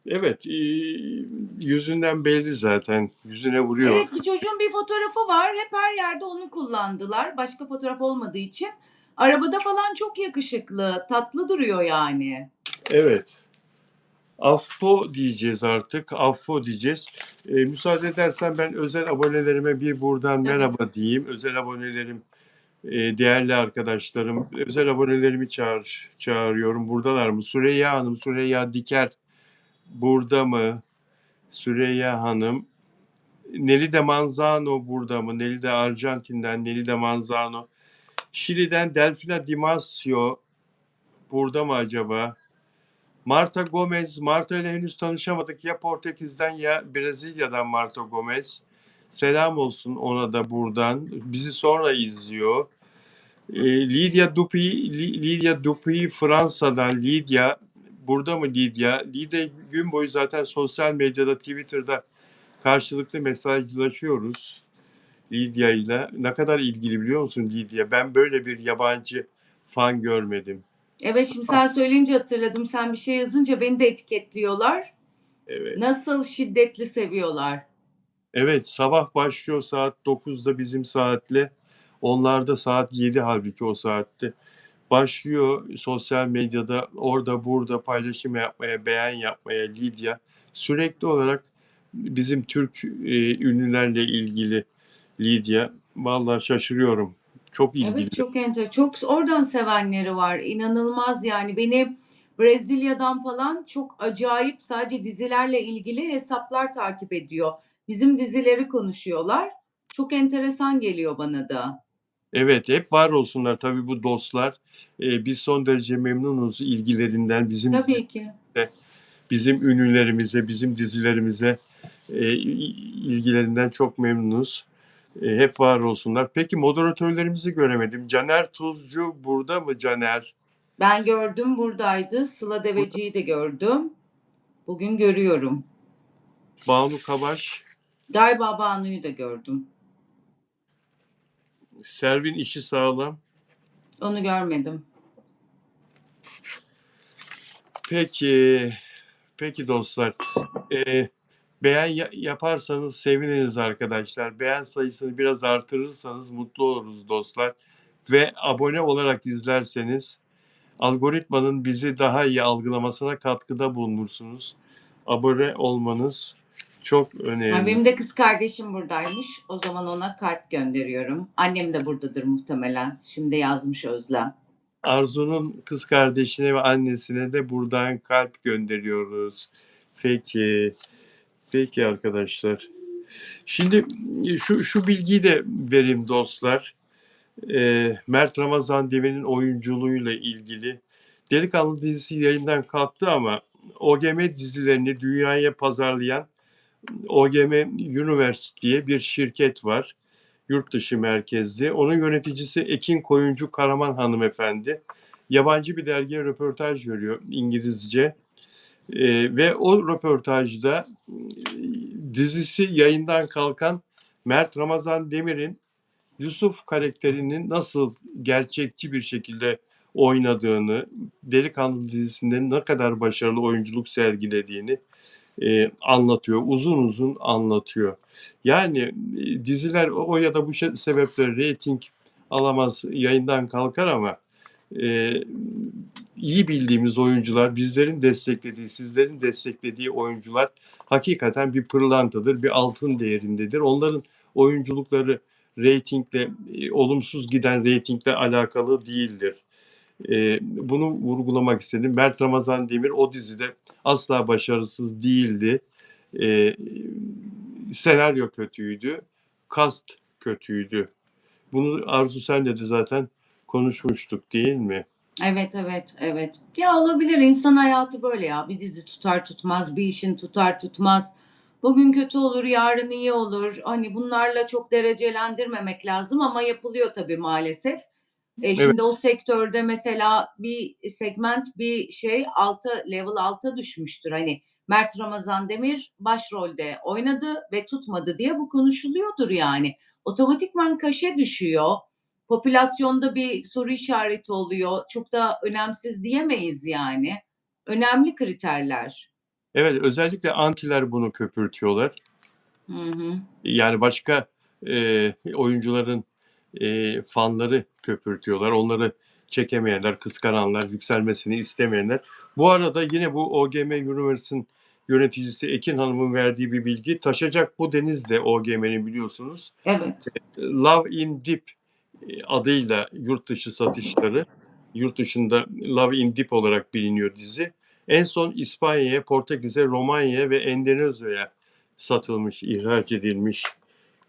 Evet, yüzünden belli zaten. Yüzüne vuruyor. Evet, bir çocuğun bir fotoğrafı var. Hep her yerde onu kullandılar. Başka fotoğraf olmadığı için. Arabada falan çok yakışıklı, tatlı duruyor yani. Evet. Afpo diyeceğiz artık. Afpo diyeceğiz. Müsaade edersen ben özel abonelerime bir buradan Tabii. merhaba diyeyim. Özel abonelerim, değerli arkadaşlarım. Özel abonelerimi çağırıyorum. Buradalar mı? Süreyya Hanım, Süreyya Diker burada mı? Süreyya Hanım. Nelly Manzano burada mı? Nelly Arjantin'den Nelly Manzano. Şili'den Delfina Di Masio burada mı acaba? Marta Gomez. Marta ile henüz tanışamadık. Ya Portekiz'den ya Brezilya'dan Marta Gomez. Selam olsun ona da buradan. Bizi sonra izliyor. Lydia Dupuy Fransa'dan. Lydia. Burada mı Lydia? Lydia gün boyu zaten sosyal medyada, Twitter'da karşılıklı mesajlaşıyoruz. Lydia ile. Ne kadar ilgili biliyor musun Lydia? Ben böyle bir yabancı fan görmedim. Evet, şimdi sen söyleyince hatırladım. Sen bir şey yazınca beni de etiketliyorlar. Evet. Nasıl şiddetli seviyorlar. Evet, sabah başlıyor saat 9'da bizim saatle. Onlarda saat 7 halbuki o saatte. Başlıyor sosyal medyada orada burada paylaşım yapmaya, beğen yapmaya Lidya. Sürekli olarak bizim Türk ünlülerle ilgili Lidya. Vallahi şaşırıyorum. Çok ilgili. Evet, çok çok oradan sevenleri var. İnanılmaz yani. Beni Brezilya'dan falan çok acayip sadece dizilerle ilgili hesaplar takip ediyor. bizim dizileri konuşuyorlar. Çok enteresan geliyor bana da. Evet, hep var olsunlar tabii bu dostlar. Biz son derece memnunuz ilgilerinden. Tabii ki. Bizim ünlülerimize, bizim dizilerimize ilgilerinden çok memnunuz. Hep var olsunlar. Peki moderatörlerimizi göremedim. Caner Tuzcu burada mı Caner? Ben gördüm, buradaydı. Sıla Burada. Deveci'yi de gördüm. Bugün görüyorum. Banu Kabaş, Galiba Banu'yu da gördüm. Servin işi sağlam. Onu görmedim. Peki, peki dostlar. Beğen yaparsanız seviniriz arkadaşlar. Beğen sayısını biraz artırırsanız mutlu oluruz dostlar. Ve abone olarak izlerseniz algoritmanın bizi daha iyi algılamasına katkıda bulunursunuz. Abone olmanız çok Ha, önemli. benim de kız kardeşim buradaymış. O zaman ona kalp gönderiyorum. Annem de buradadır muhtemelen. Şimdi yazmış Özlem. Arzu'nun kız kardeşine ve annesine de buradan kalp gönderiyoruz. Peki, peki arkadaşlar. Şimdi şu bilgiyi de vereyim dostlar. Mert Ramazan Demir'in oyunculuğuyla ilgili. Delikanlı dizisi yayından kalktı ama OGM dizilerini dünyaya pazarlayan OGM Universe diye bir şirket var. Yurt dışı merkezli. Onun yöneticisi Ekin Koyuncu Karaman hanımefendi. Yabancı bir dergiye röportaj veriyor İngilizce. Ve o röportajda dizisi yayından kalkan Mert Ramazan Demir'in Yusuf karakterinin nasıl gerçekçi bir şekilde oynadığını, Delikanlı dizisinde ne kadar başarılı oyunculuk sergilediğini anlatıyor. Uzun uzun anlatıyor. Yani diziler o ya da bu sebeple reyting alamaz, yayından kalkar ama e, iyi bildiğimiz oyuncular, bizlerin desteklediği, sizlerin desteklediği oyuncular hakikaten bir pırlantadır, bir altın değerindedir. Onların oyunculukları reytingle, olumsuz giden reytingle alakalı değildir. Bunu vurgulamak istedim. Mert Ramazan Demir o dizide asla başarısız değildi. E, Senaryo kötüydü, cast kötüydü. Bunu Arzu senle de zaten konuşmuştuk değil mi? Evet, evet, evet. Ya olabilir, insan hayatı böyle ya. Bir dizi tutar tutmaz, bir işin tutar tutmaz. Bugün kötü olur, yarın iyi olur. Hani bunlarla çok derecelendirmemek lazım ama yapılıyor tabii maalesef. Evet, Şimdi o sektörde mesela bir segment, bir şey level 6'a düşmüştür. Hani Mert Ramazan Demir başrolde oynadı ve tutmadı diye bu konuşuluyordur yani. Otomatikman kaşe düşüyor. Popülasyonda bir soru işareti oluyor. Çok da önemsiz diyemeyiz yani. Önemli kriterler. evet özellikle antiler bunu köpürtüyorlar. Hı hı. Yani başka oyuncuların fanları köpürtüyorlar. Onları çekemeyenler, kıskananlar, yükselmesini istemeyenler. Bu arada yine bu OGM Universe'ın yöneticisi Ekin Hanım'ın verdiği bir bilgi. Taşacak bu deniz de OGM'nin biliyorsunuz. Evet. Love in Deep adıyla yurt dışı satışları. Yurt dışında Love in Deep olarak biliniyor dizi. En son İspanya'ya, Portekiz'e, Romanya'ya ve Endonezya'ya satılmış, ihraç edilmiş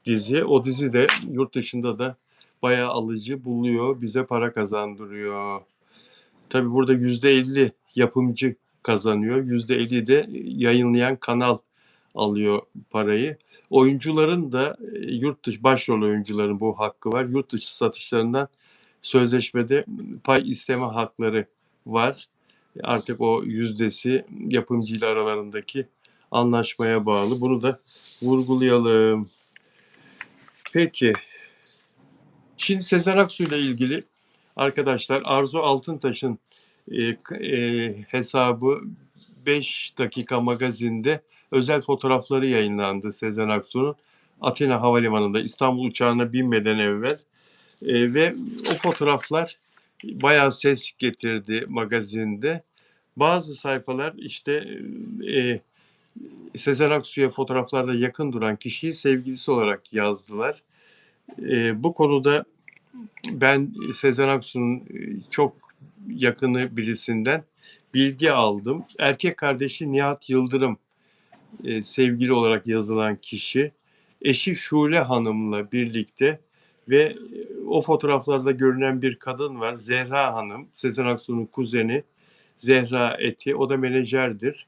dizi. O dizi de yurt dışında da bayağı alıcı buluyor, bize para kazandırıyor. Tabii burada %50 yapımcı kazanıyor, %50 de yayınlayan kanal alıyor parayı. Oyuncuların da yurt dışı başrol oyuncuların bu hakkı var. Yurt dışı satışlarından sözleşmede pay isteme hakları var. Artık o yüzdesi yapımcıyla aralarındaki anlaşmaya bağlı. Bunu da vurgulayalım. Peki. Şimdi Sezen Aksu ile ilgili arkadaşlar Arzu Altıntaş'ın hesabı 5 dakika magazinde özel fotoğrafları yayınlandı Sezen Aksu'nun. Atina Havalimanı'nda İstanbul uçağına binmeden evvel ve o fotoğraflar bayağı ses getirdi magazinde. Bazı sayfalar işte Sezen Aksu'ya fotoğraflarda yakın duran kişiyi sevgilisi olarak yazdılar. Bu konuda ben Sezen Aksu'nun çok yakını birisinden bilgi aldım. Erkek kardeşi Nihat Yıldırım sevgili olarak yazılan kişi eşi Şule Hanım'la birlikte ve o fotoğraflarda görünen bir kadın var. Zehra Hanım, Sezen Aksu'nun kuzeni Zehra Eti. O da menajerdir.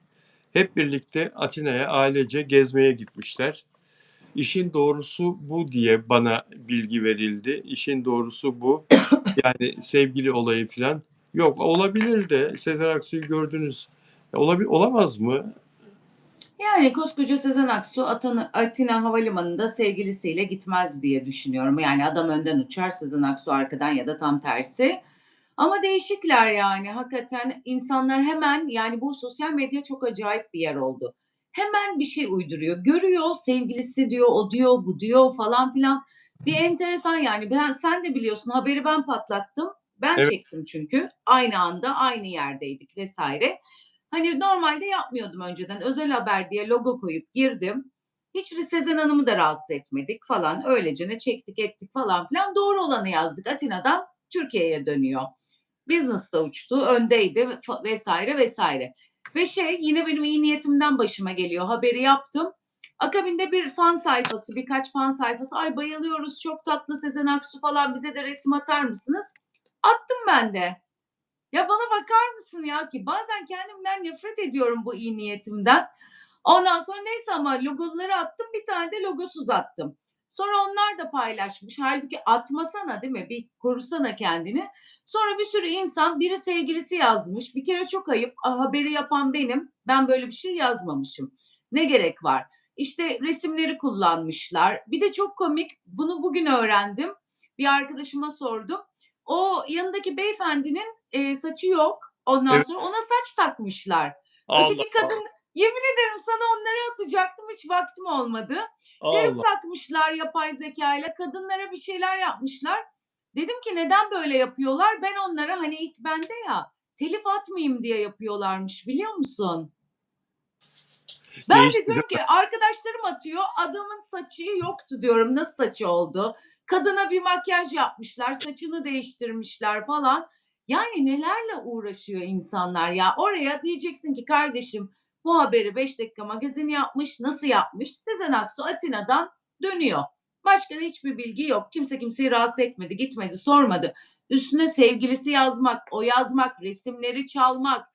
Hep birlikte Atina'ya ailece gezmeye gitmişler. İşin doğrusu bu diye bana bilgi verildi. İşin doğrusu bu. Yani sevgili olayı falan yok. Olabilir de Sezen Aksu'yu gördünüz. Olamaz mı? Yani koskoca Sezen Aksu Atina Havalimanı'nda sevgilisiyle gitmez diye düşünüyorum. Yani adam önden uçar, Sezen Aksu arkadan ya da tam tersi. Ama değişikler yani hakikaten insanlar hemen yani bu sosyal medya çok acayip bir yer oldu. Hemen bir şey uyduruyor. Görüyor, sevgilisi diyor, o diyor, bu diyor falan filan. Bir enteresan yani. Sen de biliyorsun haberi ben patlattım. Ben Evet. çektim çünkü. Aynı anda aynı yerdeydik vesaire. Hani normalde yapmıyordum önceden. Özel haber diye logo koyup girdim. Hiç Sezen Hanım'ı da rahatsız etmedik falan. Öylecene çektik ettik falan filan. Doğru olanı yazdık. Atina'dan Türkiye'ye dönüyor. Business'ta uçtu, öndeydi vesaire vesaire. Ve yine benim iyi niyetimden başıma geliyor. Haberi yaptım. Akabinde bir fan sayfası, birkaç fan sayfası. Ay bayılıyoruz, çok tatlı Sezen Aksu falan bize de resim atar mısınız? Attım ben de. Ya bana bakar mısın ya ki bazen kendimden nefret ediyorum bu iyi niyetimden. Ondan sonra neyse ama logoları attım bir tane de logosuz attım. Sonra onlar da paylaşmış. Halbuki atmasana değil mi? Bir korusana kendini. Sonra bir sürü insan biri sevgilisi yazmış. Bir kere çok ayıp. Haberi yapan benim. Ben böyle bir şey yazmamışım. Ne gerek var? İşte resimleri kullanmışlar. Bir de çok komik. Bunu bugün öğrendim. Bir arkadaşıma sordum. O yanındaki beyefendinin saçı yok. Ondan Evet. sonra ona saç takmışlar. Allah Öteki kadın yemin ederim sana onları atacaktım hiç vaktim olmadı. Peruk Allah. takmışlar yapay zekayla kadınlara bir şeyler yapmışlar. Dedim ki neden böyle yapıyorlar? Ben onlara hani ilk bende ya telif atmayayım diye yapıyorlarmış biliyor musun? Ben de Değişti değil diyorum ki arkadaşlarım atıyor adamın saçı yoktu diyorum nasıl saçı oldu? Kadına bir makyaj yapmışlar saçını değiştirmişler falan. Yani nelerle uğraşıyor insanlar ya oraya diyeceksin ki kardeşim bu haberi 5 dakika magazin yapmış nasıl yapmış? Sezen Aksu Atina'dan dönüyor. Başka da hiçbir bilgi yok. Kimse kimseyi rahatsız etmedi, gitmedi, sormadı. Üstüne sevgilisi yazmak, o yazmak, resimleri çalmak,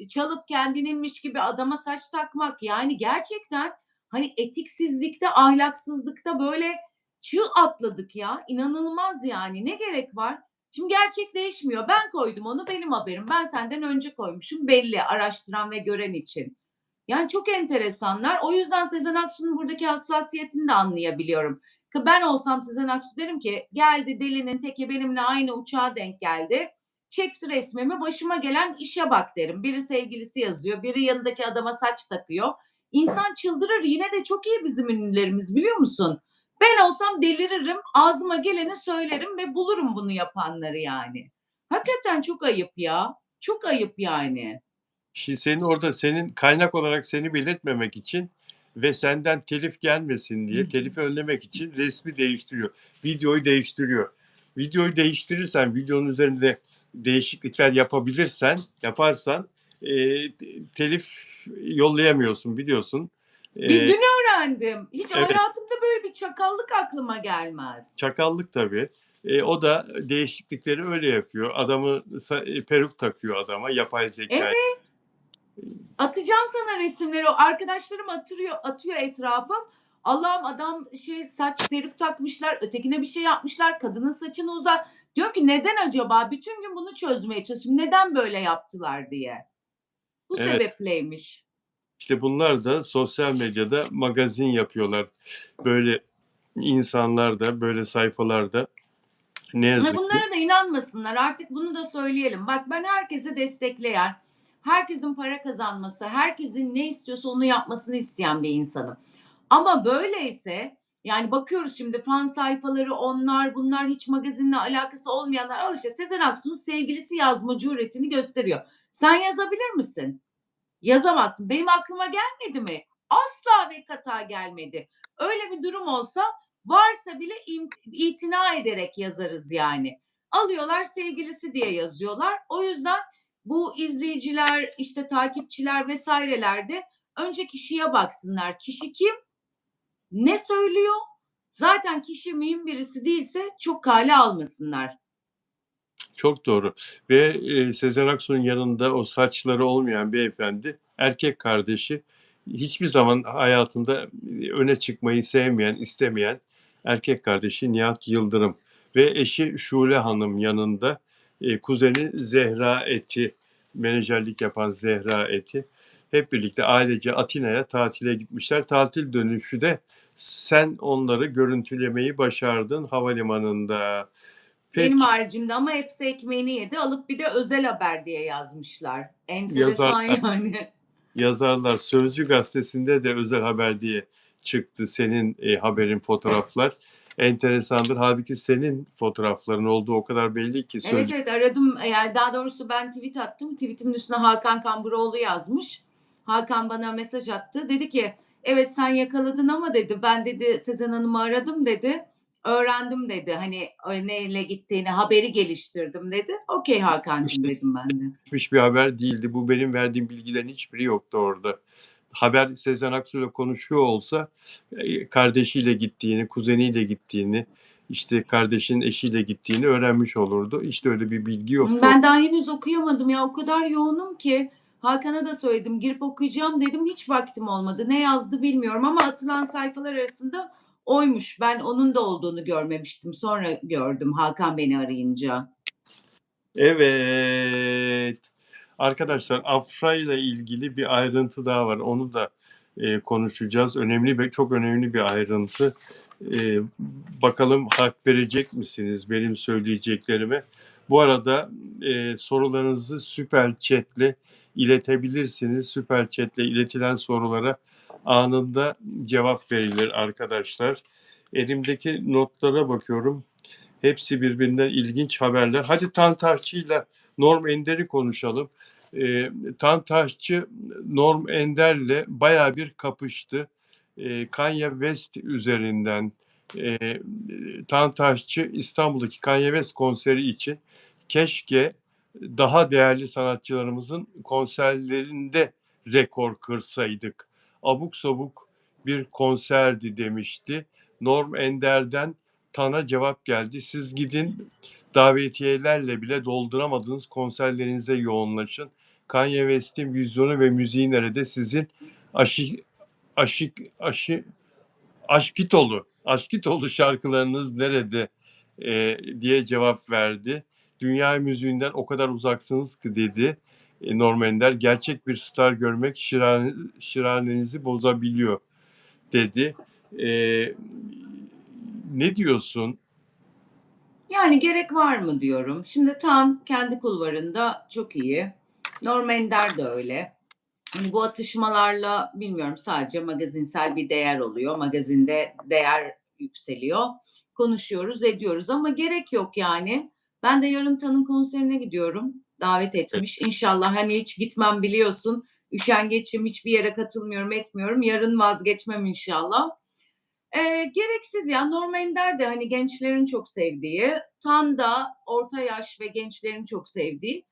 çalıp kendininmiş gibi adama saç takmak yani gerçekten hani etiksizlikte, ahlaksızlıkta böyle çığ atladık ya. İnanılmaz yani. Ne gerek var? Şimdi gerçek değişmiyor. Ben koydum onu benim haberim. Ben senden önce koymuşum belli araştıran ve gören için. Yani çok enteresanlar. O yüzden Sezen Aksu'nun buradaki hassasiyetini de anlayabiliyorum. Ben olsam Sezen Aksu derim ki geldi delinin teki benimle aynı uçağa denk geldi. Çekti resmimi başıma gelen işe bak derim. Biri sevgilisi yazıyor, biri yanındaki adama saç takıyor. İnsan çıldırır. Yine de çok iyi bizim ünlülerimiz biliyor musun? Ben olsam deliririm, ağzıma geleni söylerim ve bulurum bunu yapanları yani. Hakikaten çok ayıp ya. Çok ayıp yani. Şimdi senin orada senin kaynak olarak seni belirtmemek için ve senden telif gelmesin diye, telifi önlemek için resmi değiştiriyor. Videoyu değiştiriyor. Videoyu değiştirirsen, videonun üzerinde değişiklikler yaparsan telif yollayamıyorsun biliyorsun. Bir dün öğrendim. Hiç Evet, hayatımda böyle bir çakallık aklıma gelmez. çakallık tabii. O da değişiklikleri öyle yapıyor. Peruk takıyor adama, yapay zekâyla. Evet. Atacağım sana resimleri. O arkadaşlarım atıyor etrafa. Allah'ım adam saç peruk takmışlar, ötekine bir şey yapmışlar, kadının saçını uzat. Diyorum ki neden acaba? Bütün gün bunu çözmeye çalışıyorum. Neden böyle yaptılar diye. Bu Evet. sebepleymiş. İşte bunlar da sosyal medyada magazin yapıyorlar. Böyle insanlar da, böyle sayfalarda ne yazık ki Bunlara da inanmasınlar. Artık bunu da söyleyelim. Bak ben herkesi destekleyen, herkesin para kazanması, herkesin ne istiyorsa onu yapmasını isteyen bir insanım. Ama böyleyse yani bakıyoruz şimdi fan sayfaları onlar bunlar hiç magazinle alakası olmayanlar al işte Sezen Aksu'nun sevgilisi yazma cüretini gösteriyor. Sen yazabilir misin? Yazamazsın. Benim aklıma gelmedi mi? Asla ve kata gelmedi. Öyle bir durum olsa varsa bile itina ederek yazarız yani. Alıyorlar sevgilisi diye yazıyorlar. O yüzden bu izleyiciler, işte takipçiler vesairelerde önce kişiye baksınlar. Kişi kim? Ne söylüyor? Zaten kişi mühim birisi değilse çok kale almasınlar. Çok doğru ve, Sezen Aksu'nun yanında o saçları olmayan beyefendi, erkek kardeşi, hiçbir zaman hayatında, öne çıkmayı sevmeyen, istemeyen erkek kardeşi Nihat Yıldırım ve eşi Şule Hanım yanında, kuzeni Zehra Eti, menajerlik yapan Zehra Eti. Hep birlikte ailece Atina'ya tatile gitmişler. Tatil dönüşü de sen onları görüntülemeyi başardın havalimanında. Benim Peki, haricimde ama hepsi ekmeğini yedi. Alıp bir de özel haber diye yazmışlar. Enteresan yazarlar yani. yazarlar. Sözcü gazetesinde de özel haber diye çıktı senin, haberin, fotoğraflar. Enteresandır. Hâlbuki senin fotoğrafların olduğu o kadar belli ki Evet, Sözcü. evet aradım. Yani daha doğrusu ben tweet attım. Tweetimin üstüne Hakan Kamburoğlu yazmış. Hakan bana mesaj attı. Dedi ki evet sen yakaladın ama dedi ben dedi Sezen Hanım'ı aradım dedi. Öğrendim dedi. Hani neyle gittiğini haberi geliştirdim dedi. Okey Hakan'cığım İşte dedim ben de. hiçbir haber değildi. Bu benim verdiğim bilgilerin hiçbiri yoktu orada. Haber Sezen Aksu'yla konuşuyor olsa, kardeşiyle gittiğini, kuzeniyle gittiğini, işte kardeşinin eşiyle gittiğini öğrenmiş olurdu. İşte öyle bir bilgi yoktu. Ben daha henüz okuyamadım ya. O kadar yoğunum ki. Hakan'a da söyledim. Girip okuyacağım dedim. Hiç vaktim olmadı. Ne yazdı bilmiyorum ama atılan sayfalar arasında oymuş. Ben onun da olduğunu görmemiştim. Sonra gördüm Hakan beni arayınca. Evet. Arkadaşlar Afra ile ilgili bir ayrıntı daha var. Onu da konuşacağız. Önemli ve çok önemli bir ayrıntı. Bakalım hak verecek misiniz benim söyleyeceklerime? Bu arada sorularınızı Süper Chat'le iletebilirsiniz. Süper Chat'le iletilen sorulara anında cevap verilir arkadaşlar. Elimdeki notlara bakıyorum. Hepsi birbirinden ilginç haberler. Hadi Tantaşçı'yla Norm Ender'i konuşalım. Tantaşçı Norm Ender'le bayağı bir kapıştı. Kanye West üzerinden Tantaşçı İstanbul'daki Kanye West konseri için keşke daha değerli sanatçılarımızın konserlerinde rekor kırsaydık. Abuk sabuk bir konserdi demişti. Norm Ender'den Tan'a cevap geldi. Siz gidin davetiyelerle bile dolduramadığınız konserlerinize yoğunlaşın. Kanye West'in vizyonu ve müziği nerede? Sizin aşık aşık aşı Aşkitolu şarkılarınız nerede diye cevap verdi. Dünya müziğinden o kadar uzaksınız ki dedi Norm Ender. Gerçek bir star görmek şiranenizi bozabiliyor dedi. E, Ne diyorsun? Yani gerek var mı diyorum. Şimdi Tan kendi kulvarında çok iyi. Norm Ender de öyle. Hani bu atışmalarla bilmiyorum sadece magazinsel bir değer oluyor. Magazinde değer yükseliyor. Konuşuyoruz, ediyoruz ama gerek yok yani. Ben de yarın Tan'ın konserine gidiyorum. Davet etmiş. İnşallah hani hiç gitmem biliyorsun. Üşengeçim, hiçbir yere katılmıyorum, etmiyorum. Yarın vazgeçmem inşallah. Gereksiz ya. Norm Ender de hani gençlerin çok sevdiği, Tan da orta yaş ve gençlerin çok sevdiği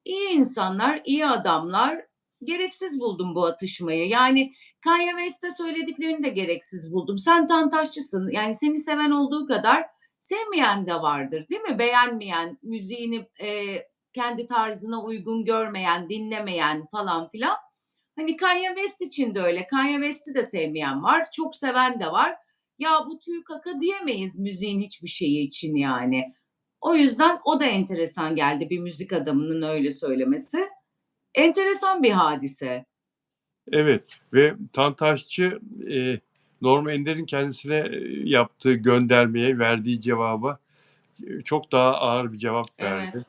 iyi insanlar, iyi adamlar. Gereksiz buldum bu atışmayı. Yani Kanye West'e söylediklerini de gereksiz buldum. Sen Tantaşçısın. Yani seni seven olduğu kadar sevmeyen de vardır, değil mi? Beğenmeyen, müziğini kendi tarzına uygun görmeyen, dinlemeyen falan filan. Hani Kanye West için de öyle. Kanye West'i de sevmeyen var, çok seven de var. Ya bu tüy kaka diyemeyiz müziğin hiçbir şeyi için yani. O yüzden o da enteresan geldi bir müzik adamının öyle söylemesi. Enteresan bir hadise. Evet ve Tantaşçı Norm Ender'in kendisine yaptığı göndermeye verdiği cevaba çok daha ağır bir cevap verdi. Evet.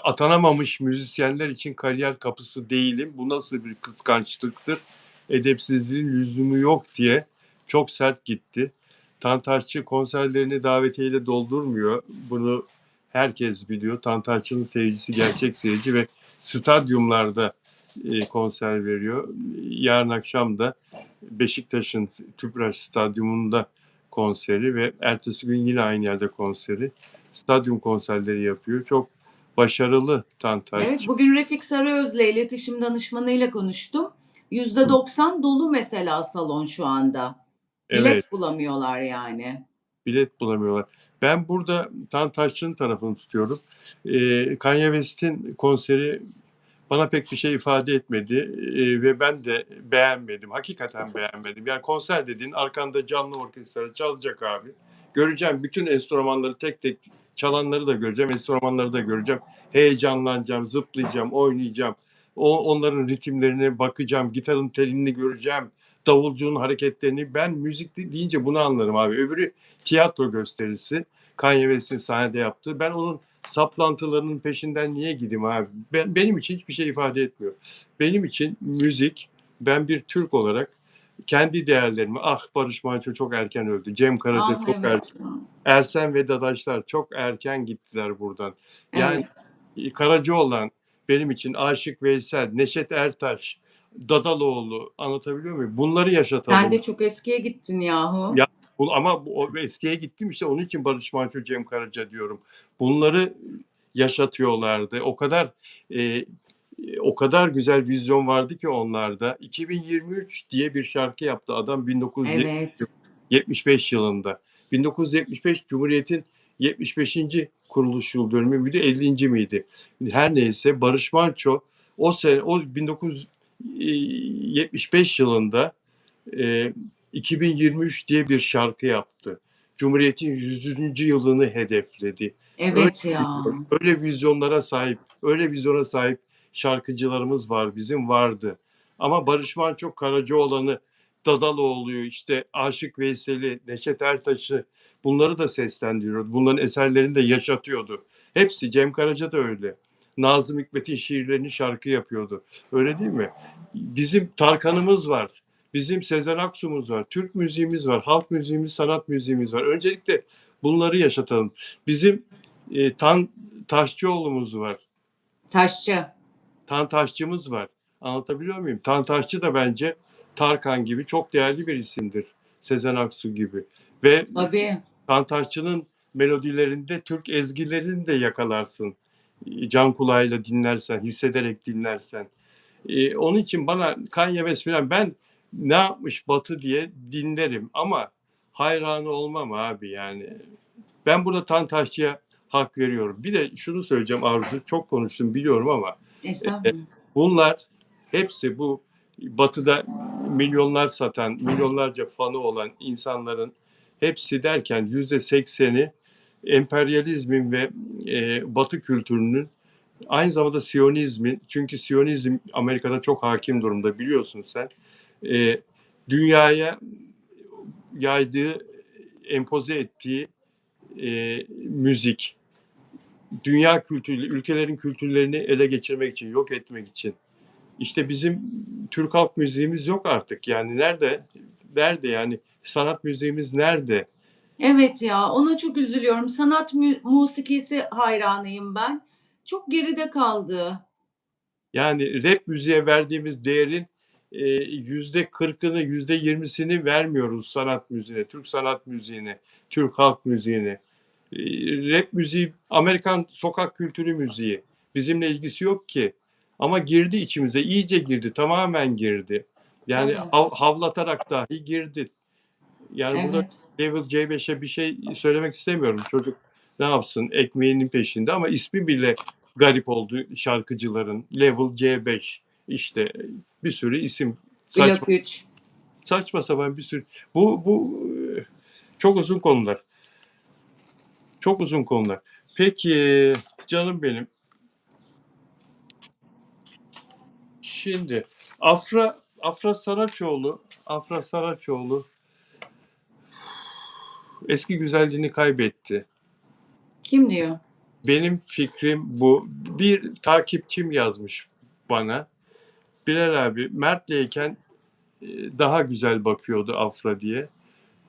Atanamamış müzisyenler için kariyer kapısı değilim. Bu nasıl bir kıskançlıktır? Edepsizliğin lüzumu yok diye çok sert gitti. Tantaşçı konserlerini davetiyeyle doldurmuyor. Bunu herkes biliyor. Tantaşçı'nın seyircisi gerçek seyirci ve stadyumlarda konser veriyor. Yarın akşam da Beşiktaş'ın Tüpraş Stadyumunda konseri ve ertesi gün yine aynı yerde konseri. Stadyum konserleri yapıyor. Çok Başarılı Evet, tantaşçı. bugün Refik Sarıöz'le iletişim danışmanıyla konuştum. %90 dolu mesela salon şu anda. Evet, Bilet bulamıyorlar yani. bilet bulamıyorlar. Ben burada tantaşçının tarafını tutuyorum. Kanye West'in konseri bana pek bir şey ifade etmedi, ve ben de beğenmedim. Hakikaten beğenmedim. Yani konser dediğin arkanda canlı orkestra çalacak abi. Göreceğim bütün enstrümanları tek tek çalanları da göreceğim, enstrümanları da göreceğim. Heyecanlanacağım, zıplayacağım, oynayacağım. Onların ritimlerine bakacağım, gitarın telini göreceğim, davulcunun hareketlerini. Ben müzik deyince bunu anlarım abi. Öbürü tiyatro gösterisi. Kanye West'in sahnede yaptığı. Ben onun saplantılarının peşinden niye gideyim abi? Benim için hiçbir şey ifade etmiyor. Benim için müzik, ben bir Türk olarak kendi değerlerimi, Barış Manço çok erken öldü, Cem Karaca Ah çok erken, evet. Ersen ve Dadaşlar çok erken gittiler buradan. Yani Evet. Karacaoğlan benim için, Aşık Veysel, Neşet Ertaş, Dadaloğlu, anlatabiliyor muyum? Bunları Sen yaşatalım. de çok eskiye gittin yahu. Ya ama o eskiye gittim işte onun için Barış Manço, Cem Karaca diyorum. Bunları yaşatıyorlardı. E, o kadar güzel vizyon vardı ki onlarda. 2023 diye bir şarkı yaptı adam Evet. 1975 yılında. 1975 Cumhuriyet'in 75. kuruluş yıl dönümü müydü, 50. miydi? Her neyse Barış Manço o sene, o 1975 yılında e, 2023 diye bir şarkı yaptı. Cumhuriyet'in 100. yılını hedefledi. Öyle, Evet ya. öyle vizyonlara sahip, öyle vizyona sahip şarkıcılarımız var, bizim vardı. Ama Barış Manço Karacaoğlan'ı, Dadaloğlu'yu, işte Aşık Veysel'i, Neşet Ertaş'ı bunları da seslendiriyordu. Bunların eserlerini de yaşatıyordu. Hepsi, Cem Karaca da öyle. Nazım Hikmet'in şiirlerini şarkı yapıyordu. Öyle değil mi? Bizim Tarkan'ımız var. Bizim Sezen Aksu'muz var. Türk müziğimiz var. Halk müziğimiz, sanat müziğimiz var. Öncelikle bunları yaşatalım. Bizim Tan Taşçıoğlu'muz var. Taşçı. Tan Taşçımız var. Anlatabiliyor muyum? Tan Taşçı da bence Tarkan gibi çok değerli bir isimdir. Sezen Aksu gibi. Ve Tabii. Tan Taşçı'nın melodilerinde Türk ezgilerini de yakalarsın. Can kulağıyla dinlersen, hissederek dinlersen. Onun için bana Kanye West falan, ben ne yapmış Batı diye dinlerim ama hayranı olmam abi yani. Ben burada Tantaşçı'ya hak veriyorum. Bir de şunu söyleyeceğim Arzu, çok konuştum biliyorum ama Estağfurullah. bunlar hepsi bu Batı'da milyonlar satan, milyonlarca fanı olan insanların hepsi derken %80'i emperyalizmin ve Batı kültürünün, aynı zamanda Siyonizmin, çünkü Siyonizm Amerika'da çok hakim durumda biliyorsun sen. Dünyaya yaydığı, empoze ettiği müzik, dünya kültürü, ülkelerin kültürlerini ele geçirmek için, yok etmek için. İşte bizim Türk halk müziğimiz yok artık. Yani nerede? Nerede yani? Sanat müziğimiz nerede? Evet ya, ona çok üzülüyorum. Sanat musikisi hayranıyım ben. Çok geride kaldı. Yani rap müziğe verdiğimiz değerin %40'ını, %20'sini vermiyoruz sanat müziğine, Türk sanat müziğine, Türk halk müziğine. Rap müziği Amerikan sokak kültürü müziği. Bizimle ilgisi yok ki. Ama girdi içimize, iyice girdi, tamamen girdi. Yani Tabii. havlatarak dahi girdi. Yani burada Evet. Level C5'e bir şey söylemek istemiyorum. Çocuk ne yapsın? Ekmeğinin peşinde ama ismi bile garip oldu şarkıcıların. Level C5. İşte bir sürü isim. Blok Saçma, 3. saçma sapan bir sürü. Bu çok uzun konular. Çok uzun konular. Peki canım benim. Şimdi Afra Saraçoğlu eski güzelliğini kaybetti. Kim diyor? Benim fikrim bu. Bir takipçim yazmış bana. Bilal abi Mert'leyken daha güzel bakıyordu Afra diye.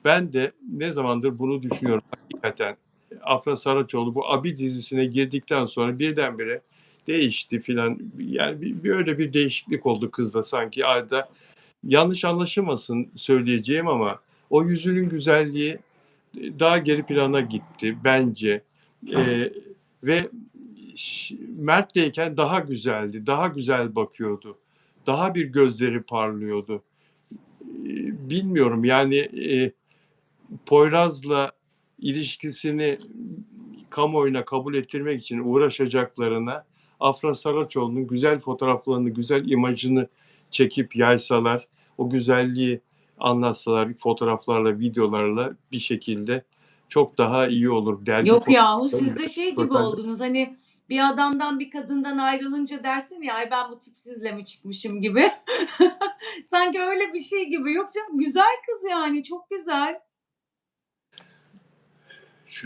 Ben de ne zamandır bunu düşünüyorum hakikaten. Afra Saraçoğlu bu Abi dizisine girdikten sonra birdenbire değişti filan. Yani öyle bir değişiklik oldu kızda sanki. Ayda yanlış anlaşılmasın söyleyeceğim ama o yüzünün güzelliği daha geri plana gitti bence. Ve Mert'leyken daha güzeldi, daha güzel bakıyordu. Daha bir gözleri parlıyordu. Bilmiyorum yani, Poyraz'la ilişkisini kamuoyuna kabul ettirmek için uğraşacaklarına Afra Saraçoğlu'nun güzel fotoğraflarını, güzel imajını çekip yaysalar, o güzelliği anlatsalar fotoğraflarla, videolarla bir şekilde çok daha iyi olur. Dergi Yok yahu fotoğraflarıyla siz de şey gibi total. oldunuz hani bir adamdan bir kadından ayrılınca dersin ya ay ben bu tipsizle mi çıkmışım gibi. Sanki öyle bir şey gibi. Yok canım güzel kız yani çok güzel.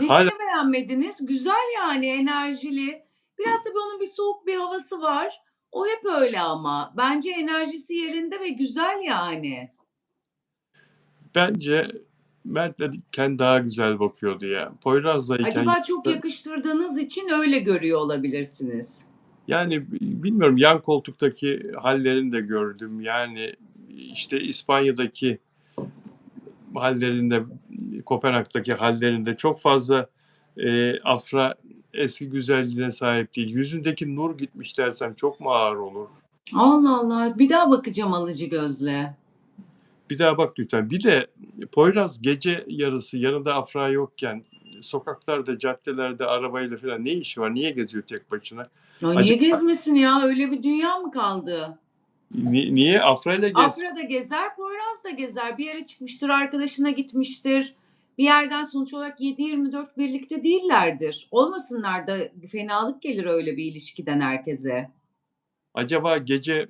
Hala Nesini beğenmediniz? Güzel yani enerjili. Biraz tabii onun bir soğuk bir havası var. O hep öyle ama. Bence enerjisi yerinde ve güzel yani. bence Mert'leyken daha güzel bakıyordu ya. Poyraz'layken Acaba çok yakıştırdığınız için öyle görüyor olabilirsiniz. yani bilmiyorum, yan koltuktaki hallerini de gördüm. Yani işte İspanya'daki hallerinde, Kopenhag'daki hallerinde çok fazla Afra eski güzelliğine sahip değil. Yüzündeki nur gitmiş dersem çok mu ağır olur? Allah Allah. Bir daha bakacağım alıcı gözle. Bir daha bak lütfen. Bir de Poyraz gece yarısı yanında Afra yokken sokaklarda, caddelerde arabayla falan ne işi var? Niye geziyor tek başına? Ya niye Acaba gezmesin ya? Öyle bir dünya mı kaldı? niye Afra'yla gezsin? Afra da gezer, Poyraz da gezer. Bir yere çıkmıştır, arkadaşına gitmiştir. Bir yerden sonuç olarak 7/24 birlikte değillerdir. Olmasınlar da fenalık gelir öyle bir ilişkiden herkese. Acaba gece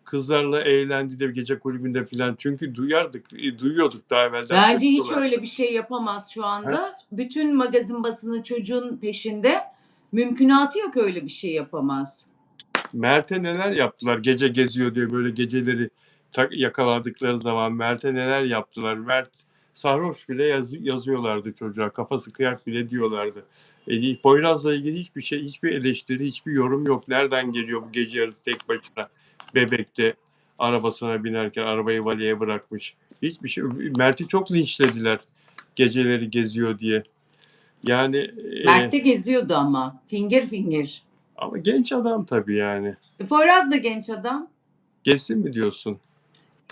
kızlarla eğlendi de gece kulübünde falan, çünkü duyuyorduk daha evvelden Bence hiç söylüyorlar. öyle bir şey yapamaz şu Ha? anda. Bütün magazin basını çocuğun peşinde. Mümkünatı yok öyle bir şey yapamaz. Mert'e neler yaptılar gece geziyor diye, böyle geceleri yakaladıkları zaman Mert'e neler yaptılar. Mert sarhoş bile yazıyorlardı çocuğa, kafası kıyak bile diyorlardı. Poyraz'la ilgili hiçbir şey, hiçbir eleştiri, hiçbir yorum yok. Nereden geliyor bu gece yarısı tek başına Bebek'te arabasına binerken arabayı valeye bırakmış. Hiçbir şey. Mert'i çok linçlediler geceleri geziyor diye. Yani Mert de geziyordu ama. Fingir fingir. ama genç adam tabii yani. Poyraz da genç adam. Gezsin mi diyorsun?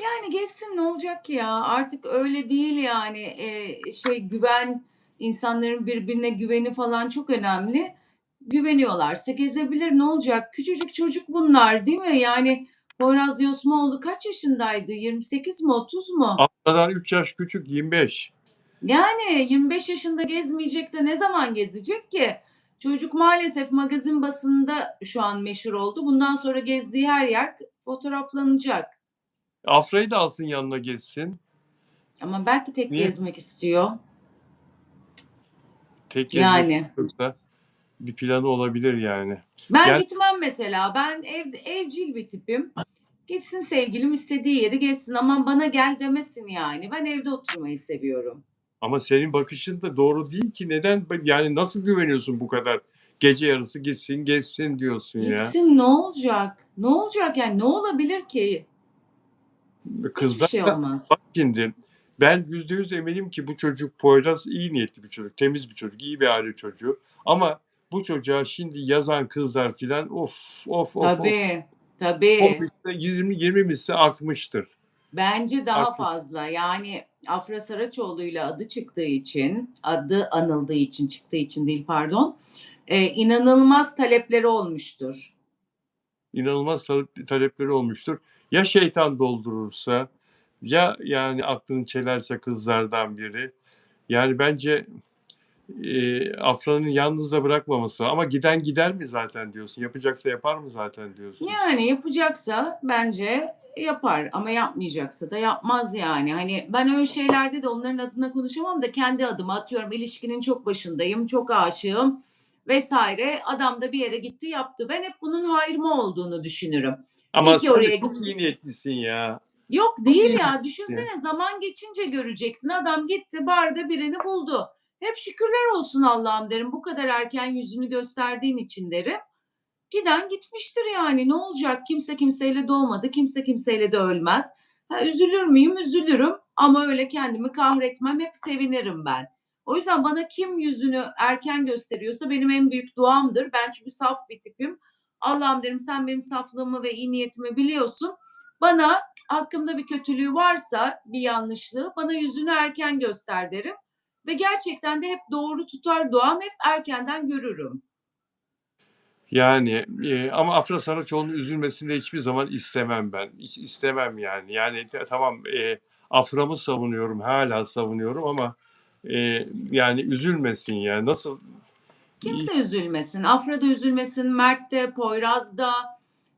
Yani geçsin ne olacak ki ya? Artık öyle değil yani. Güven, insanların birbirine güveni falan çok önemli. Güveniyorlarsa gezebilir ne olacak? Küçücük çocuk bunlar değil mi? Yani Poyraz Yosmaoğlu kaç yaşındaydı? 28 mi 30 mu? Abladan 3 yaş küçük, 25. Yani 25 yaşında gezmeyecek de ne zaman gezecek ki? Çocuk maalesef magazin basında şu an meşhur oldu. Bundan sonra gezdiği her yer fotoğraflanacak. Afra'yı da alsın yanına gezsin. Ama belki tek Niye? gezmek istiyor. Tek gezmek Yani. istiyorsa bir planı olabilir yani. Ben Yani gitmem mesela. Ben evcil bir tipim. Gitsin sevgilim istediği yeri gezsin. Aman bana gel demesin yani. Ben evde oturmayı seviyorum. ama senin bakışın da doğru değil ki. Neden, yani nasıl güveniyorsun bu kadar? Gece yarısı gitsin, gezsin diyorsun ya. Gitsin ne olacak? Ne olacak yani? Ne olabilir ki? Hiçbir Kızlar şey da olmaz. bak şimdi, ben %100 eminim ki bu çocuk Poyraz iyi niyetli bir çocuk, temiz bir çocuk, iyi bir aile çocuğu. Ama bu çocuğa şimdi yazan kızlar filan, of of of of, Tabii. o Tabii. misli 20 misli artmıştır. Bence daha Artmış. fazla. Yani Afra Saraçoğlu'yla adı çıktığı için, adı anıldığı için, çıktığı için değil pardon, inanılmaz talepleri olmuştur. İnanılmaz talepleri olmuştur. Ya şeytan doldurursa, ya yani aklını çelerse kızlardan biri. Yani bence Afra'nın yalnız da bırakmaması, ama giden gider mi zaten diyorsun. Yapacaksa yapar mı zaten diyorsun. Yani yapacaksa bence yapar ama yapmayacaksa da yapmaz yani. Hani ben öyle şeylerde de onların adına konuşamam da kendi adıma atıyorum ilişkinin çok başındayım, çok aşığım vesaire. Adam da bir yere gitti yaptı. Ben hep bunun hayrıma olduğunu düşünürüm. İyi Ama ki sen de oraya çok gitti. iyi niyetlisin ya. Yok Çok değil iyi ya. niyetlisin. Düşünsene zaman geçince görecektin. Adam gitti barda birini buldu. Hep şükürler olsun Allah'ım derim. Bu kadar erken yüzünü gösterdiğin için derim. Giden gitmiştir yani. Ne olacak? Kimse kimseyle doğmadı. Kimse kimseyle de ölmez. Ha, üzülür müyüm? Üzülürüm. Ama öyle kendimi kahretmem. Hep sevinirim ben. O yüzden bana kim yüzünü erken gösteriyorsa benim en büyük duamdır. Ben çünkü saf bir tipim. Allah'ım derim sen benim saflığımı ve iyi niyetimi biliyorsun. Bana hakkımda bir kötülüğü varsa, bir yanlışlığı bana yüzünü erken göster derim. Ve gerçekten de hep doğru tutar duam, hep erkenden görürüm. Yani, ama Afra Saraçoğlu'nun üzülmesini de hiçbir zaman istemem ben. Hiç istemem yani. Yani tamam, Afra'mı savunuyorum, hala savunuyorum ama, yani üzülmesin ya. Nasıl Kimse üzülmesin. Afra da üzülmesin, Mert de, Poyraz da.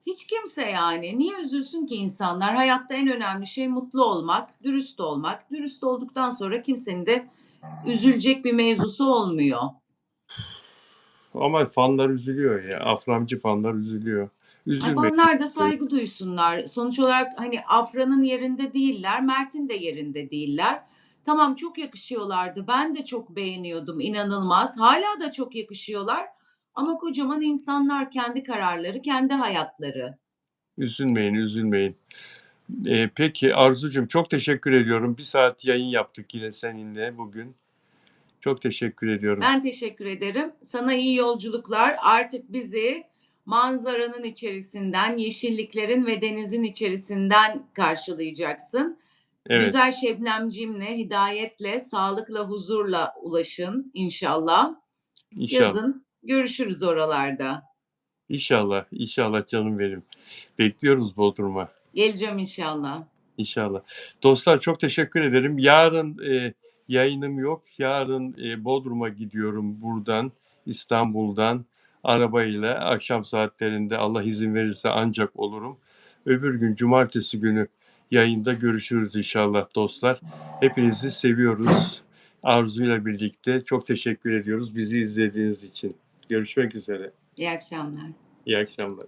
Hiç kimse yani. Niye üzülsün ki insanlar? Hayatta en önemli şey mutlu olmak, dürüst olmak. Dürüst olduktan sonra kimsenin de üzülecek bir mevzusu olmuyor. ama fanlar üzülüyor ya. Aframcı fanlar üzülüyor. Üzülmesin Fanlar da istiyorum. saygı duysunlar. Sonuç olarak hani Afra'nın yerinde değiller, Mert'in de yerinde değiller. Tamam çok yakışıyorlardı. Ben de çok beğeniyordum, inanılmaz. Hala da çok yakışıyorlar. Ama kocaman insanlar, kendi kararları, kendi hayatları. Üzülmeyin, üzülmeyin. Peki Arzucuğum, çok teşekkür ediyorum. 1 saat yayın yaptık yine seninle bugün. Çok teşekkür ediyorum. Ben teşekkür ederim. Sana iyi yolculuklar. Artık bizi manzaranın içerisinden, yeşilliklerin ve denizin içerisinden karşılayacaksın. Evet, Güzel Şebnemciğimle, hidayetle, sağlıkla, huzurla ulaşın inşallah. inşallah. Yazın görüşürüz oralarda. İnşallah, inşallah canım benim. Bekliyoruz Bodrum'a. Geleceğim inşallah. İnşallah. Dostlar çok teşekkür ederim. Yarın, yayınım yok. Yarın, Bodrum'a gidiyorum buradan, İstanbul'dan arabayla. Akşam saatlerinde Allah izin verirse ancak olurum. Öbür gün cumartesi günü yayında görüşürüz inşallah dostlar. Hepinizi seviyoruz. Arzu'yla birlikte çok teşekkür ediyoruz bizi izlediğiniz için. Görüşmek üzere. İyi akşamlar. İyi akşamlar.